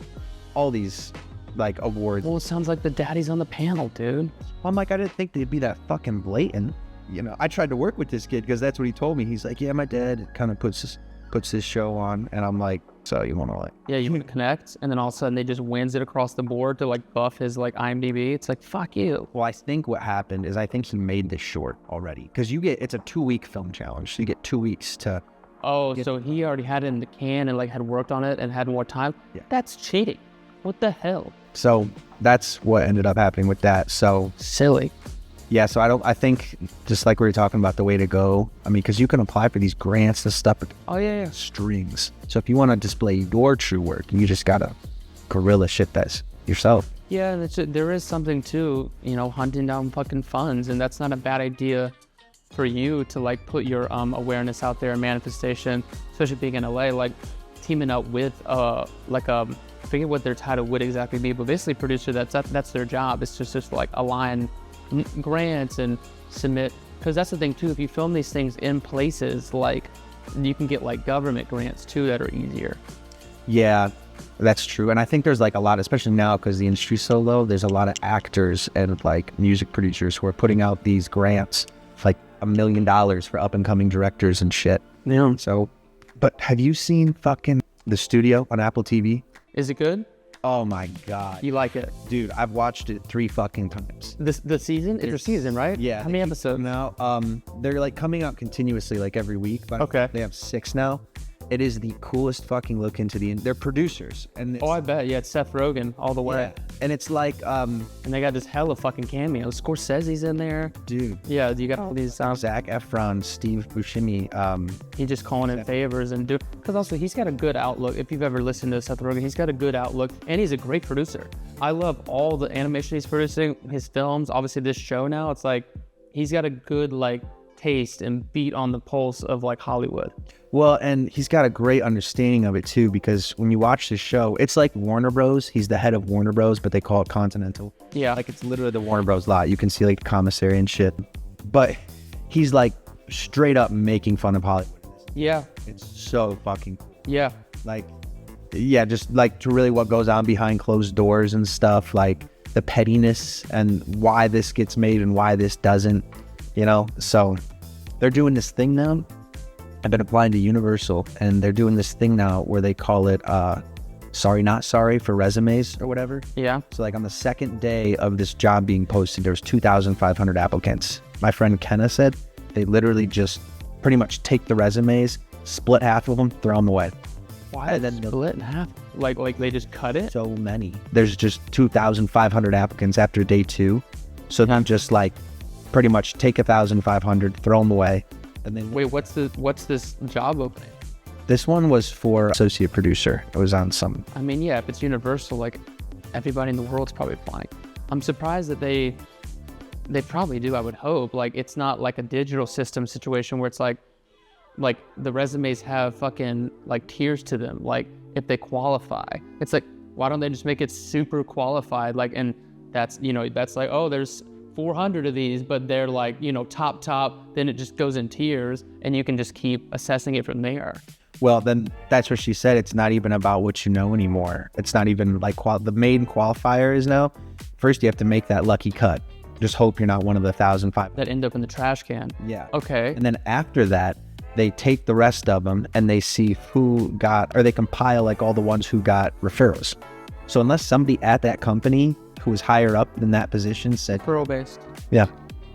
all these like awards. Well, it sounds like the daddy's on the panel, dude. I'm like, I didn't think they'd be that fucking blatant. You know, I tried to work with this kid because that's what he told me. He's like, yeah, my dad kind of puts this show on. And I'm like, so you want to like... Yeah, you want to connect, and then all of a sudden they just wins it across the board to like buff his like IMDb. It's like, fuck you. Well, I think what happened is I think he made this short already. Because it's a 2-week film challenge. So you get 2 weeks to... Oh, so he already had it in the can and like had worked on it and had more time? Yeah. That's cheating. What the hell? So that's what ended up happening with that. So... Silly. Yeah, so I think just like we were talking about the way to go, I mean, because you can apply for these grants and stuff. Oh, yeah. Strings. So if you want to display your true work, you just got to guerrilla shit that's yourself. Yeah, there is something to, hunting down fucking funds, and that's not a bad idea for you to like put your awareness out there and manifestation, especially being in LA, like teaming up with I forget what their title would exactly be, but basically producer, that's their job. It's just like align grants and submit, because that's the thing too, if you film these things in places, like you can get like government grants too that are easier. Yeah, that's true. And I think there's like a lot, especially now because the industry's so low, there's a lot of actors and like music producers who are putting out these grants, like $1 million for up and coming directors and shit. Yeah. So, but have you seen fucking The Studio on Apple TV? Is it good? Oh my God. You like it? Dude, I've watched it 3 fucking times. The season? It's a season, right? Yeah. How many episodes? Now, they're like coming out continuously like every week, but okay. They have 6 now. It is the coolest fucking look into they're producers. And I bet. Yeah, it's Seth Rogen all the way. Yeah. And it's like, and they got this hella fucking cameos. Scorsese's in there. Dude. Yeah, you got all these... Zac Efron, Steve Buscemi. He just calling in favors and because also he's got a good outlook. If you've ever listened to Seth Rogen, he's got a good outlook and he's a great producer. I love all the animation he's producing, his films, obviously this show now, it's like, he's got a good like taste and beat on the pulse of like Hollywood. Well, and he's got a great understanding of it too, because when you watch this show, it's like Warner Bros. He's the head of Warner Bros, but they call it Continental. Yeah. Like it's literally the Warner Bros. Lot. You can see like the commissary and shit. But he's like straight up making fun of Hollywood. Yeah. It's so fucking cool. Yeah. Like, yeah, just like to really what goes on behind closed doors and stuff, like the pettiness and why this gets made and why this doesn't, So they're doing this thing now. I've been applying to Universal, and they're doing this thing now where they call it sorry not sorry for resumes or whatever. Yeah. So like on the second day of this job being posted, there was 2,500 applicants. My friend Kenna said they literally just pretty much take the resumes, split half of them, throw them away. Why? And then split in half? Like they just cut it? So many. There's just 2,500 applicants after day 2. So then just like pretty much take 1,500, throw them away. And then wait, what's this job opening? This one was for associate producer. It was on some... I mean, yeah, if it's Universal, like everybody in the world's probably applying. I'm surprised that they probably do, I would hope. Like it's not like a digital system situation where it's like the resumes have fucking like tiers to them. Like if they qualify, it's like, why don't they just make it super qualified? Like, and that's like, oh, there's 400 of these, but they're like, top, then it just goes in tiers and you can just keep assessing it from there. Well, then that's what she said. It's not even about what you know anymore. It's not even like the main qualifier is now. First, you have to make that lucky cut. Just hope you're not one of the 1,500 that end up in the trash can. Yeah. Okay. And then after that, they take the rest of them and they see who got, or they compile like all the ones who got referrals. So unless somebody at that company who was higher up in that position said, Referral based. yeah.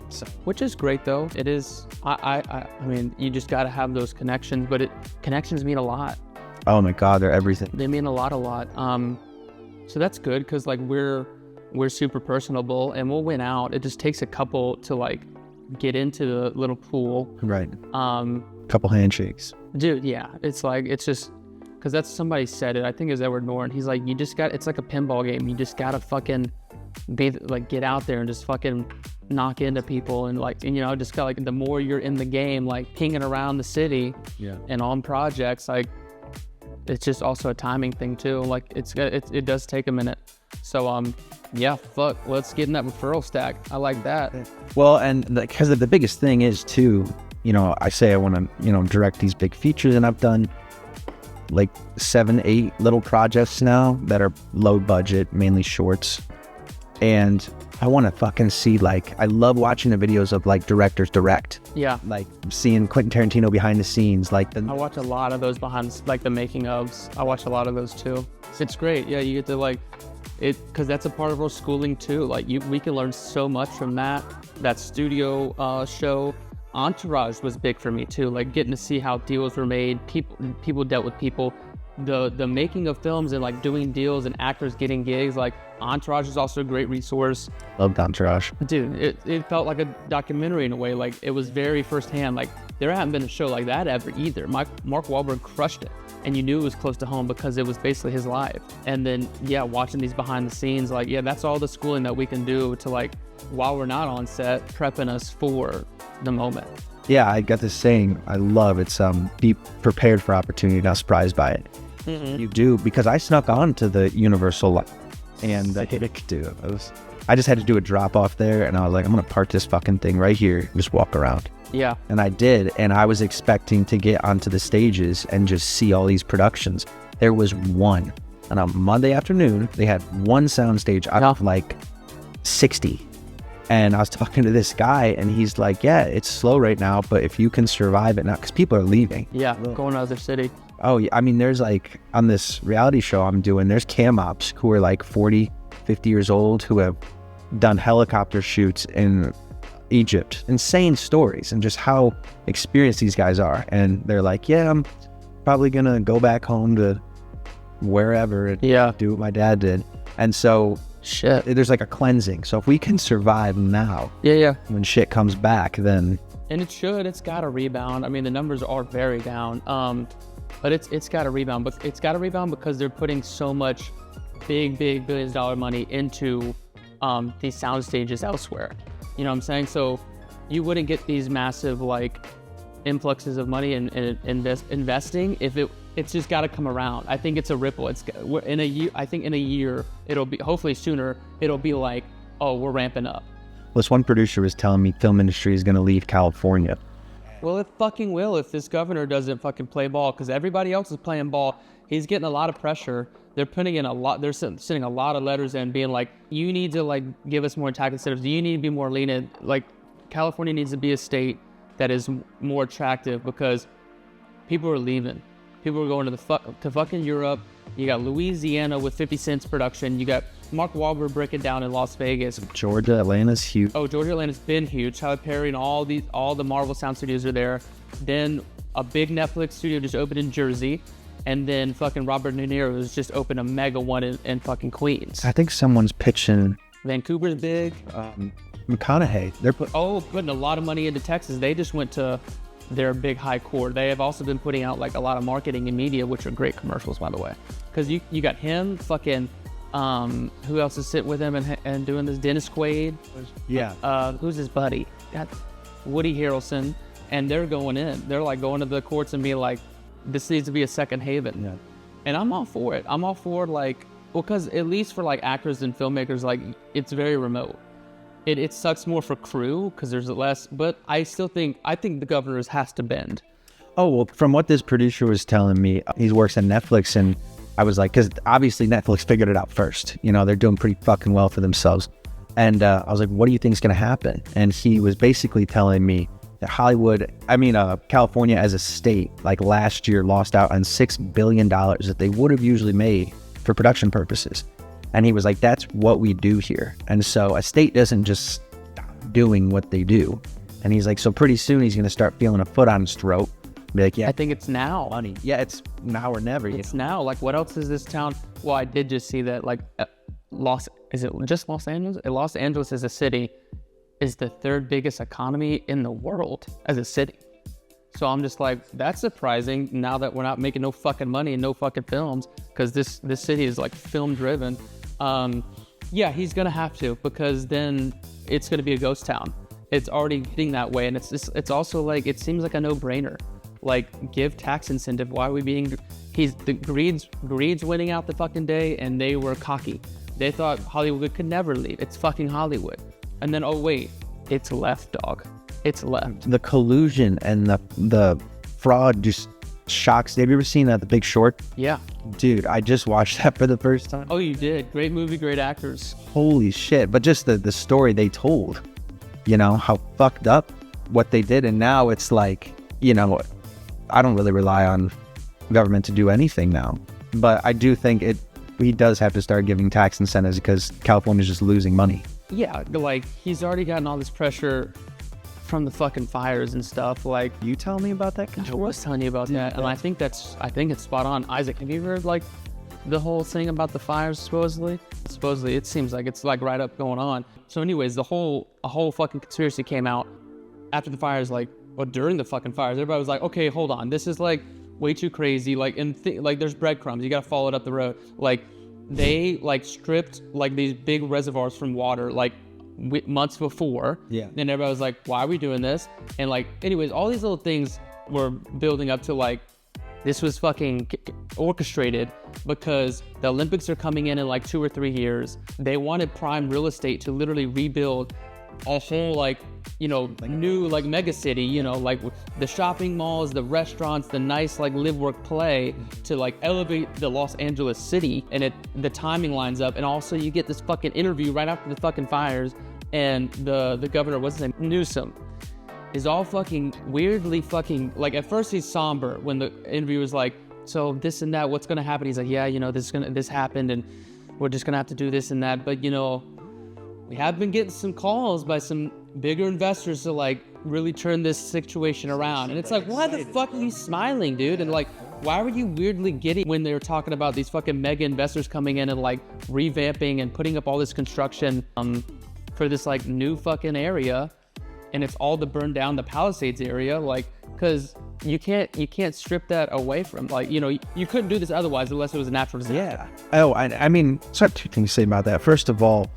So, which is great though. It is. I mean, you just got to have those connections, but connections mean a lot. Oh my God, they're everything. They mean a lot. So that's good because like we're super personable and we'll win out. It just takes a couple to like get into the little pool. Right. Couple handshakes. Dude, yeah. It's just because that's somebody said it. I think it was Edward Norton. He's like, it's like a pinball game. You just gotta fucking get out there and just fucking knock into people and like, and, just got like the more you're in the game, like pinging around the city and on projects, like it's just also a timing thing too. Like it does take a minute. So yeah, fuck, let's get in that referral stack. I like that. Well, and because the biggest thing is too, I say I want to, direct these big features, and I've done like 7-8 little projects now that are low budget, mainly shorts. And I want to fucking see, like, I love watching the videos of like directors direct. Yeah. Like seeing Quentin Tarantino behind the scenes, I watch a lot of those behind, like the making ofs. I watch a lot of those too. It's great. Yeah, you get to like it, because that's a part of our schooling too. Like we can learn so much from that studio show. Entourage was big for me too. Like getting to see how deals were made. People dealt with people. The making of films and like doing deals and actors getting gigs. Like Entourage is also a great resource. Loved Entourage. Dude, it felt like a documentary in a way. Like it was very firsthand. Like there hadn't been a show like that ever either. Mark Wahlberg crushed it, and you knew it was close to home because it was basically his life. And then watching these behind the scenes, like that's all the schooling that we can do to like while we're not on set, prepping us for the moment. Yeah, I got this saying I love. It's be prepared for opportunity, not surprised by it. Mm-hmm. You do, because I snuck on to the Universal and I just had to do a drop off there, and I was like, I'm gonna park this fucking thing right here and just walk around. Yeah. And I did, and I was expecting to get onto the stages and just see all these productions. There was one. And on Monday afternoon, they had one soundstage out of like 60. And I was talking to this guy, and he's like, yeah, it's slow right now, but if you can survive it now, because people are leaving. Yeah, going to other city. Oh, yeah. I mean, there's like, on this reality show I'm doing, there's cam ops who are like 40, 50 years old who have done helicopter shoots in Egypt. Insane stories, and just how experienced these guys are. And they're like, yeah, I'm probably going to go back home to wherever and do what my dad did. And so... shit, there's like a cleansing. So if we can survive now, when shit comes back, then it's got to rebound. I mean, the numbers are very down, but it's got to rebound. But it's got to rebound because they're putting so much big billions-dollar money into these sound stages elsewhere. You know what I'm saying? So you wouldn't get these massive like influxes of money and investing if it's just got to come around. I think it's a ripple. In a year, I think in a year, it'll be, hopefully sooner, it'll be like, oh, we're ramping up. Well, this one producer was telling me film industry is going to leave California. Well, it fucking will if this governor doesn't fucking play ball, because everybody else is playing ball. He's getting a lot of pressure. They're putting in a lot, they're sending a lot of letters in being like, you need to like give us more tax incentives. You need to be more lenient. Like California needs to be a state that is more attractive because people are leaving. People are going to fucking Europe. You got Louisiana with 50 Cent's production. You got Mark Wahlberg breaking down in Las Vegas. Georgia, Atlanta's huge. Oh, Georgia, Atlanta's been huge. Tyler Perry and all the Marvel sound studios are there. Then a big Netflix studio just opened in Jersey. And then fucking Robert De Niro has just opened a mega one in fucking Queens. I think someone's pitching. Vancouver's big. McConaughey. They're putting a lot of money into Texas. They just went to their big high court. They have also been putting out like a lot of marketing and media, which are great commercials, by the way. Because you got him, fucking, who else is sitting with him and doing this? Dennis Quaid. Yeah. Who's his buddy? Got Woody Harrelson. And they're going in. They're like going to the courts and being like, this needs to be a second haven. Yeah. And I'm all for it. I'm all for like, well, because at least for like actors and filmmakers, like it's very remote. It sucks more for crew because there's less, but I think the governors has to bend. Oh, well, from what this producer was telling me, he works at Netflix, and I was like, because obviously Netflix figured it out first. You know, they're doing pretty fucking well for themselves. And I was like, what do you think is going to happen? And he was basically telling me California as a state, like last year, lost out on $6 billion that they would have usually made for production purposes. And he was like, that's what we do here. And so a state doesn't just stop doing what they do. And he's like, so pretty soon he's going to start feeling a foot on his throat. Be like, yeah, I think it's now. money. Yeah, it's now or never. It's now. Like, what else is this town? Well, I did just see that, like, Los Angeles? Los Angeles as a city is the third biggest economy in the world as a city. So I'm just like, that's surprising now that we're not making no fucking money and no fucking films, because this city is like film driven. Yeah, he's gonna have to, because then it's gonna be a ghost town. It's already getting that way, and it's also like, it seems like a no-brainer. Like, give tax incentive. Why are we being? Greed's winning out the fucking day, and they were cocky. They thought Hollywood could never leave. It's fucking Hollywood. And then, oh wait, it's left, dog. It's left. The collusion and the fraud just shocks. Have you ever seen The Big Short? Yeah. Dude, I just watched that for the first time. Oh, you did? Great movie, great actors. Holy shit. But just the story they told, you know, how fucked up what they did. And now it's like, you know, I don't really rely on government to do anything now. But I do think he does have to start giving tax incentives, because California's just losing money. Yeah, like, he's already gotten all this pressure from the fucking fires and stuff. Like, you tell me about that? I was telling you about that, and I think it's spot on. Isaac, have you heard like the whole thing about the fires? Supposedly, it seems like it's like right up going on. So, anyways, a whole fucking conspiracy came out after the fires, like, or during the fucking fires. Everybody was like, okay, hold on, this is like way too crazy. Like, like, there's breadcrumbs. You gotta follow it up the road. Like, they like stripped like these big reservoirs from water like months before. Yeah. And everybody was like, why are we doing this? And like, anyways, all these little things were building up to like, this was fucking orchestrated, because the Olympics are coming in like 2 or 3 years. They wanted prime real estate to literally rebuild a whole, like, you know, like new like mega city, you know, like the shopping malls, the restaurants, the nice like live, work, play, to like elevate the Los Angeles city. And the timing lines up, and also you get this fucking interview right after the fucking fires, and the governor, what's his name, Newsom, is all fucking weirdly fucking, like, at first he's somber when the interview was like, so this and that, what's gonna happen? He's like, yeah, you know, this happened, and we're just gonna have to do this and that, but you know, we have been getting some calls by some bigger investors to like really turn this situation around. And it's like, why the fuck are you smiling, dude? And like, why were you weirdly giddy when they were talking about these fucking mega investors coming in and like revamping and putting up all this construction for this like new fucking area, and it's all to burn down the Palisades area, like, because you can't strip that away from, like, you know, you couldn't do this otherwise unless it was a natural disaster. Yeah. Oh, I mean, so I have two things to say about that. First of all,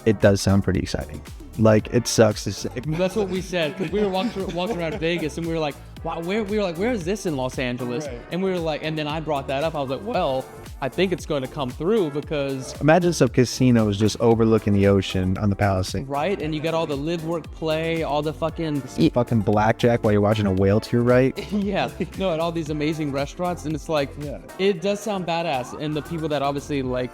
it does sound pretty exciting. Like, it sucks to say. That's what we said, because we were walking around Vegas, and we were like, wow, where is this in Los Angeles? Right. And we were like, and then I brought that up. I was like, well, I think it's going to come through, because imagine some casinos just overlooking the ocean on the Palisades. Right, and you got all the live, work, play, all the fucking blackjack while you're watching a whale to your right. Yeah, no, and all these amazing restaurants, and it's like, yeah, it does sound badass. And the people that obviously like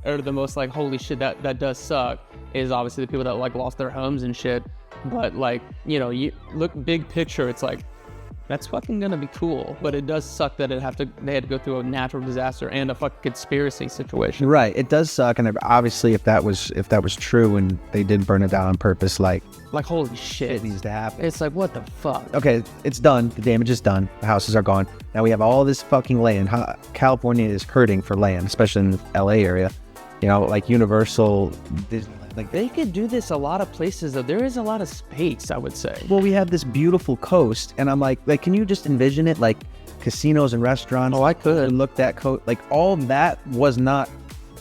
are the most like, holy shit, that does suck, is obviously the people that like lost their homes and shit. But like, you know, you look big picture, it's like, that's fucking gonna be cool. But it does suck that they had to go through a natural disaster and a fucking conspiracy situation. Right, it does suck. And obviously if that was true and they did burn it down on purpose, like holy shit, it needs to happen. It's like, what the fuck? Okay, it's done. The damage is done. The houses are gone. Now we have all this fucking land. California is hurting for land, especially in the LA area. You know, like Universal, Disney. Like, they could do this a lot of places, though. There is a lot of space, I would say. Well, we have this beautiful coast, and I'm like, can you just envision it, like casinos and restaurants? Oh, I could. Look, that coast, like, all that was not,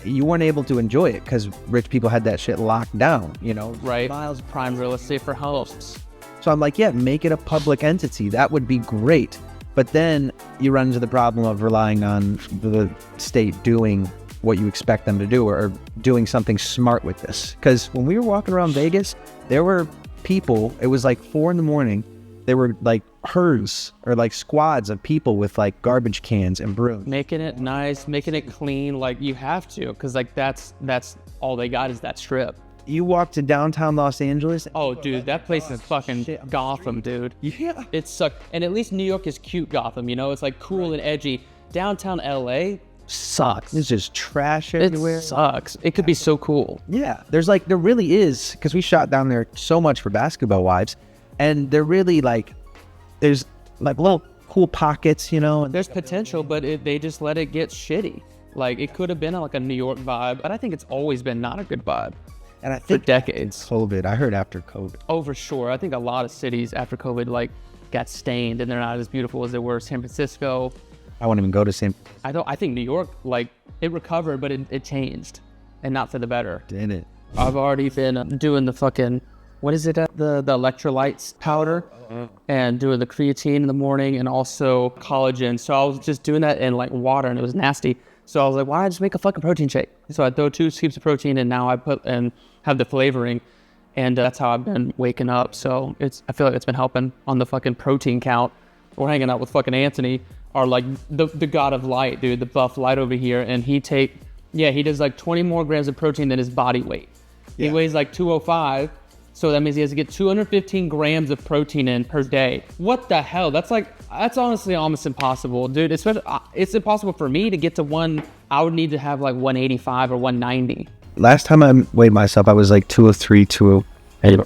you weren't able to enjoy it because rich people had that shit locked down, you know? Right. Miles of prime real estate for homes. So I'm like, yeah, make it a public entity. That would be great. But then you run into the problem of relying on the state doing what you expect them to do, or doing something smart with this. Because when we were walking around Vegas, there were people, it was like 4 a.m, there were like herds or like squads of people with like garbage cans and brooms. Making it nice, making it clean, like you have to, because like that's all they got is that strip. You walk to downtown Los Angeles. Oh, dude, that place is fucking Gotham, dude. Yeah. It sucked. And at least New York is cute Gotham, you know? It's like cool and edgy. Downtown LA sucks. It's just trash It everywhere. sucks. It could be so cool. Yeah. There really is, because we shot down there so much for Basketball Wives, and they're really like, there's like little cool pockets, you know? And There's potential, but they just let it get shitty. Like, it could have been like a New York vibe, but I think it's always been not a good vibe. and I For think decades. COVID, I heard after COVID. Oh, for sure. I think a lot of cities after COVID, like, got stained and they're not as beautiful as they were. San Francisco. I won't even go to San I think New York, like, it recovered, but it changed, and not for the better. Did it? I've already been doing the fucking, what is it, the electrolytes powder, and doing the creatine in the morning, and also collagen. So I was just doing that in like water, and it was nasty. So I was like, why don't I just make a fucking protein shake? So I throw 2 scoops of protein, and now I put and have the flavoring, and that's how I've been waking up. So I feel like it's been helping on the fucking protein count. We're hanging out with fucking Anthony, or like the god of light, dude, the buff light over here, and he does like 20 more grams of protein than his body weight. He weighs like 205, so that means he has to get 215 grams of protein in per day. What the hell? That's honestly almost impossible, dude. Especially, it's impossible for me to get to one. I would need to have like 185 or 190. Last time I weighed myself, I was like 203, 208.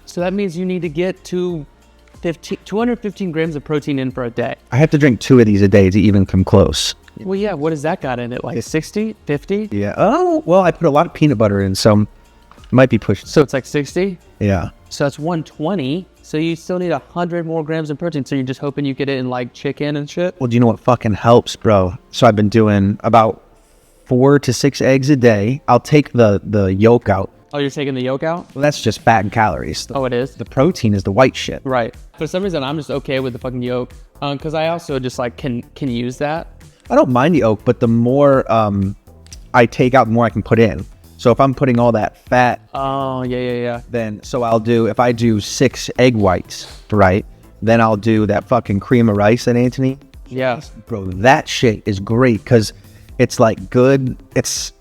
So that means you need to get 215 grams of protein in for a day. I have to drink 2 of these a day to even come close. Well, yeah, what has that got in it? Like 60, 50? Yeah. Oh, well, I put a lot of peanut butter in, so might be pushed. So it's like 60? Yeah. So that's 120. So you still need 100 more grams of protein. So you're just hoping you get it in like chicken and shit? Well, do you know what fucking helps, bro? So I've been doing about 4 to 6 eggs a day. I'll take the yolk out. Oh, you're taking the yolk out? Well, that's just fat and calories. Oh, it is? The protein is the white shit. Right. For some reason, I'm just okay with the fucking yolk. Because I also just like can use that. I don't mind the yolk, but the more I take out, the more I can put in. So if I'm putting all that fat, Oh, yeah. then if I do 6 egg whites, right? Then I'll do that fucking cream of rice at Anthony. Yeah. Bro, that shit is great because it's like good. It's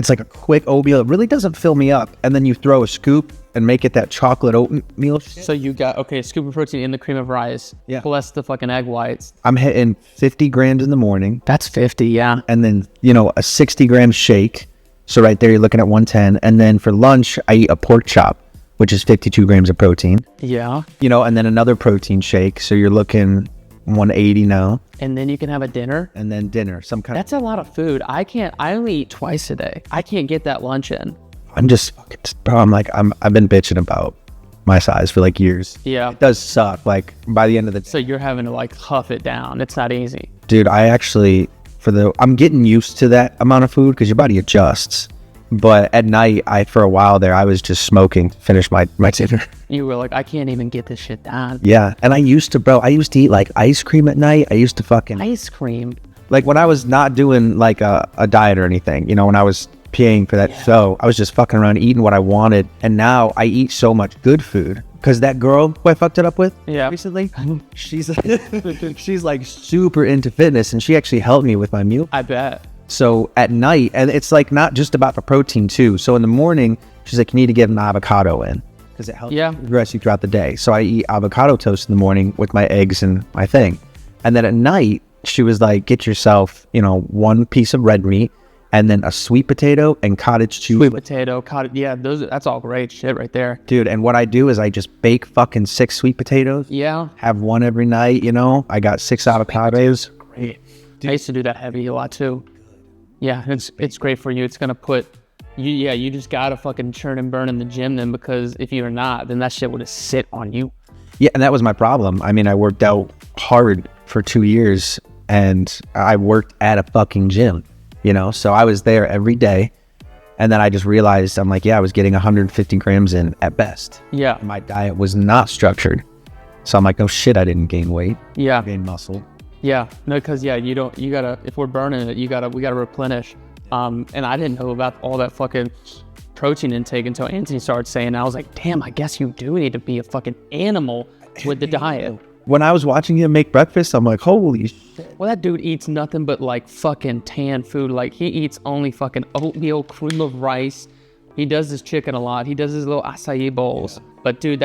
like a quick oatmeal. It really doesn't fill me up. And then you throw a scoop and make it that chocolate oatmeal shit. So you got, a scoop of protein in the cream of rice. Yeah. Plus the fucking egg whites. I'm hitting 50 grams in the morning. That's 50, yeah. And then, a 60 gram shake. So right there, you're looking at 110. And then for lunch, I eat a pork chop, which is 52 grams of protein. Yeah. And then another protein shake. So you're looking 180 now. And then you can have a dinner. And then dinner, some kind That's a lot of food. I only eat twice a day. I can't get that lunch in. I'm just fucking, bro, I've been bitching about my size for like years. Yeah. It does suck. Like by the end of the So you're having to like huff it down. It's not easy. dude, I actually, I'm getting used to that amount of food because your body adjusts. But at night, for a while there, I was just smoking to finish my dinner. You were like, I can't even get this shit down. Yeah. And I used to eat like ice cream at night. I used to fucking, Ice cream. like when I was not doing like a diet or anything, when I was paying for that show, I was just fucking around eating what I wanted. And now I eat so much good food. Because that girl who I fucked it up with recently, she's like super into fitness, and she actually helped me with my meal. I bet. So at night, and it's like not just about the protein too. So in the morning, she's like, you need to get an avocado in because it helps progress you throughout the day. So I eat avocado toast in the morning with my eggs and my thing. And then at night, she was like, get yourself, 1 piece of red meat and then a sweet potato and cottage cheese. Sweet potato, cottage. Yeah, that's all great shit right there. Dude, and what I do is I just bake fucking 6 sweet potatoes. Yeah. Have one every night, I got 6 avocados. Great. I used to do that heavy a lot too. Yeah, it's great for you. It's gonna put you just gotta fucking churn and burn in the gym then, because if you're not, then that shit would just sit on you. Yeah, and that was my problem. I mean, I worked out hard for 2 years and I worked at a fucking gym, so I was there every day. And then I just realized, I'm like, I was getting 150 grams in at best. Yeah. My diet was not structured. So I'm like, oh shit, I didn't gain weight. Yeah. I gained muscle. Yeah, no, because you gotta, if we're burning it, we gotta replenish. And I didn't know about all that fucking protein intake until Anthony started saying, I was like, damn, I guess you do need to be a fucking animal with the diet. When I was watching him make breakfast, I'm like, holy shit. Well, that dude eats nothing but like fucking tan food. Like he eats only fucking oatmeal, cream of rice, He does his chicken a lot. He does his little acai bowls. Yeah. But dude,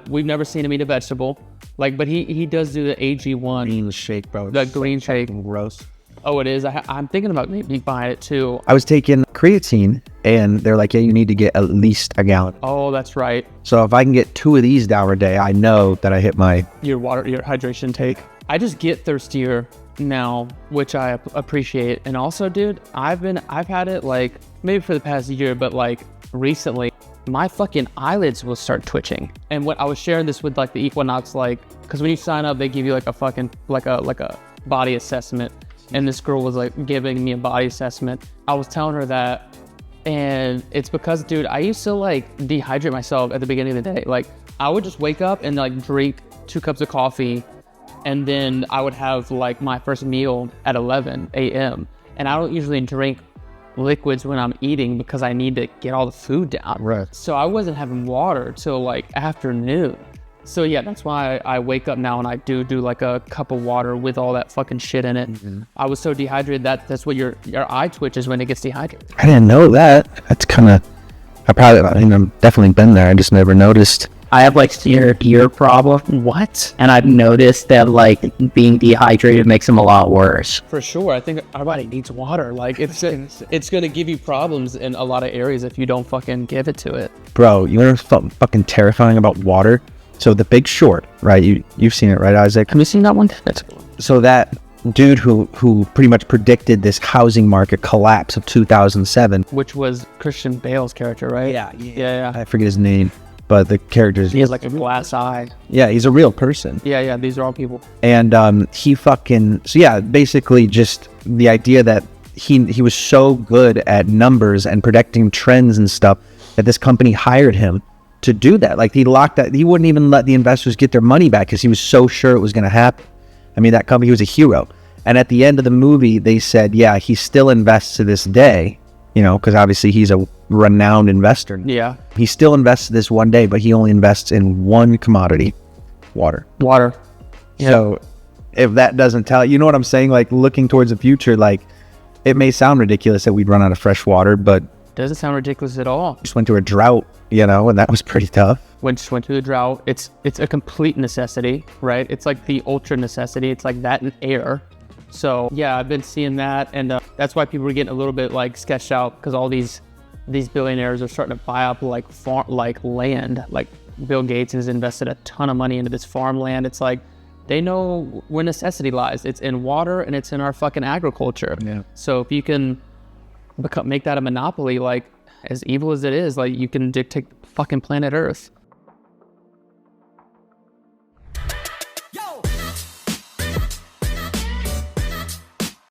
we've never seen him eat a vegetable. Like, but he does do the AG1. Green shake, bro. The green shake. Gross. Oh, it is? I'm thinking about maybe buying it too. I was taking creatine and they're like, yeah, you need to get at least a gallon. Oh, that's right. So if I can get 2 of these down a day, I know that I hit your hydration take. I just get thirstier now, which I appreciate. And also, dude, I've had it like maybe for the past year, but like recently, my fucking eyelids will start twitching. And what I was sharing this with like the Equinox, like, because when you sign up, they give you like a fucking like a body assessment. And this girl was like giving me a body assessment. I was telling her that, and it's because, dude, I used to like dehydrate myself at the beginning of the day. Like, I would just wake up and like drink 2 cups of coffee, and then I would have like my first meal at 11 a.m. And I don't usually drink liquids when I'm eating because I need to get all the food down. Right. So I wasn't having water till like afternoon. So yeah, that's why I wake up now and I do like a cup of water with all that fucking shit in it. Mm-hmm. I was so dehydrated that's what your eye twitches when it gets dehydrated. I didn't know that. That's kind of, I've definitely been there. I just never noticed. I have like severe ear problem. What? And I've noticed that like being dehydrated makes them a lot worse. For sure. I think our body needs water. Like it's going to give you problems in a lot of areas if you don't fucking give it to it. Bro, you know what's fucking terrifying about water? So The Big Short, right? You've seen it, right, Isaac? Have you seen that one? So that dude who pretty much predicted this housing market collapse of 2007. Which was Christian Bale's character, right? Yeah. I forget his name, but the character's... He has like a glass eye. Yeah, he's a real person. Yeah, these are all people. And basically just the idea that he was so good at numbers and predicting trends and stuff that this company hired him to do that. Like, he wouldn't even let the investors get their money back because he was so sure it was going to happen. I mean, that company, he was a hero. And at the end of the movie, they said, yeah, he still invests to this day, you know, because obviously he's a renowned investor. Yeah. He still invests this one day, but he only invests in one commodity, water. Water. Yep. So if that doesn't tell you know what I'm saying? Like, looking towards the future, like, it may sound ridiculous that we'd run out of fresh water, but doesn't sound ridiculous at all. Just went through a drought, you know, and that was pretty tough. Went through the drought. It's a complete necessity, right? It's like the ultra necessity. It's like that and air. So yeah, I've been seeing that, and that's why people are getting a little bit like sketched out, because all these billionaires are starting to buy up like land. Like Bill Gates has invested a ton of money into this farmland. It's like they know where necessity lies. It's in water and it's in our fucking agriculture. Yeah. So if you can make that a monopoly, like as evil as it is, like you can dictate fucking planet Earth.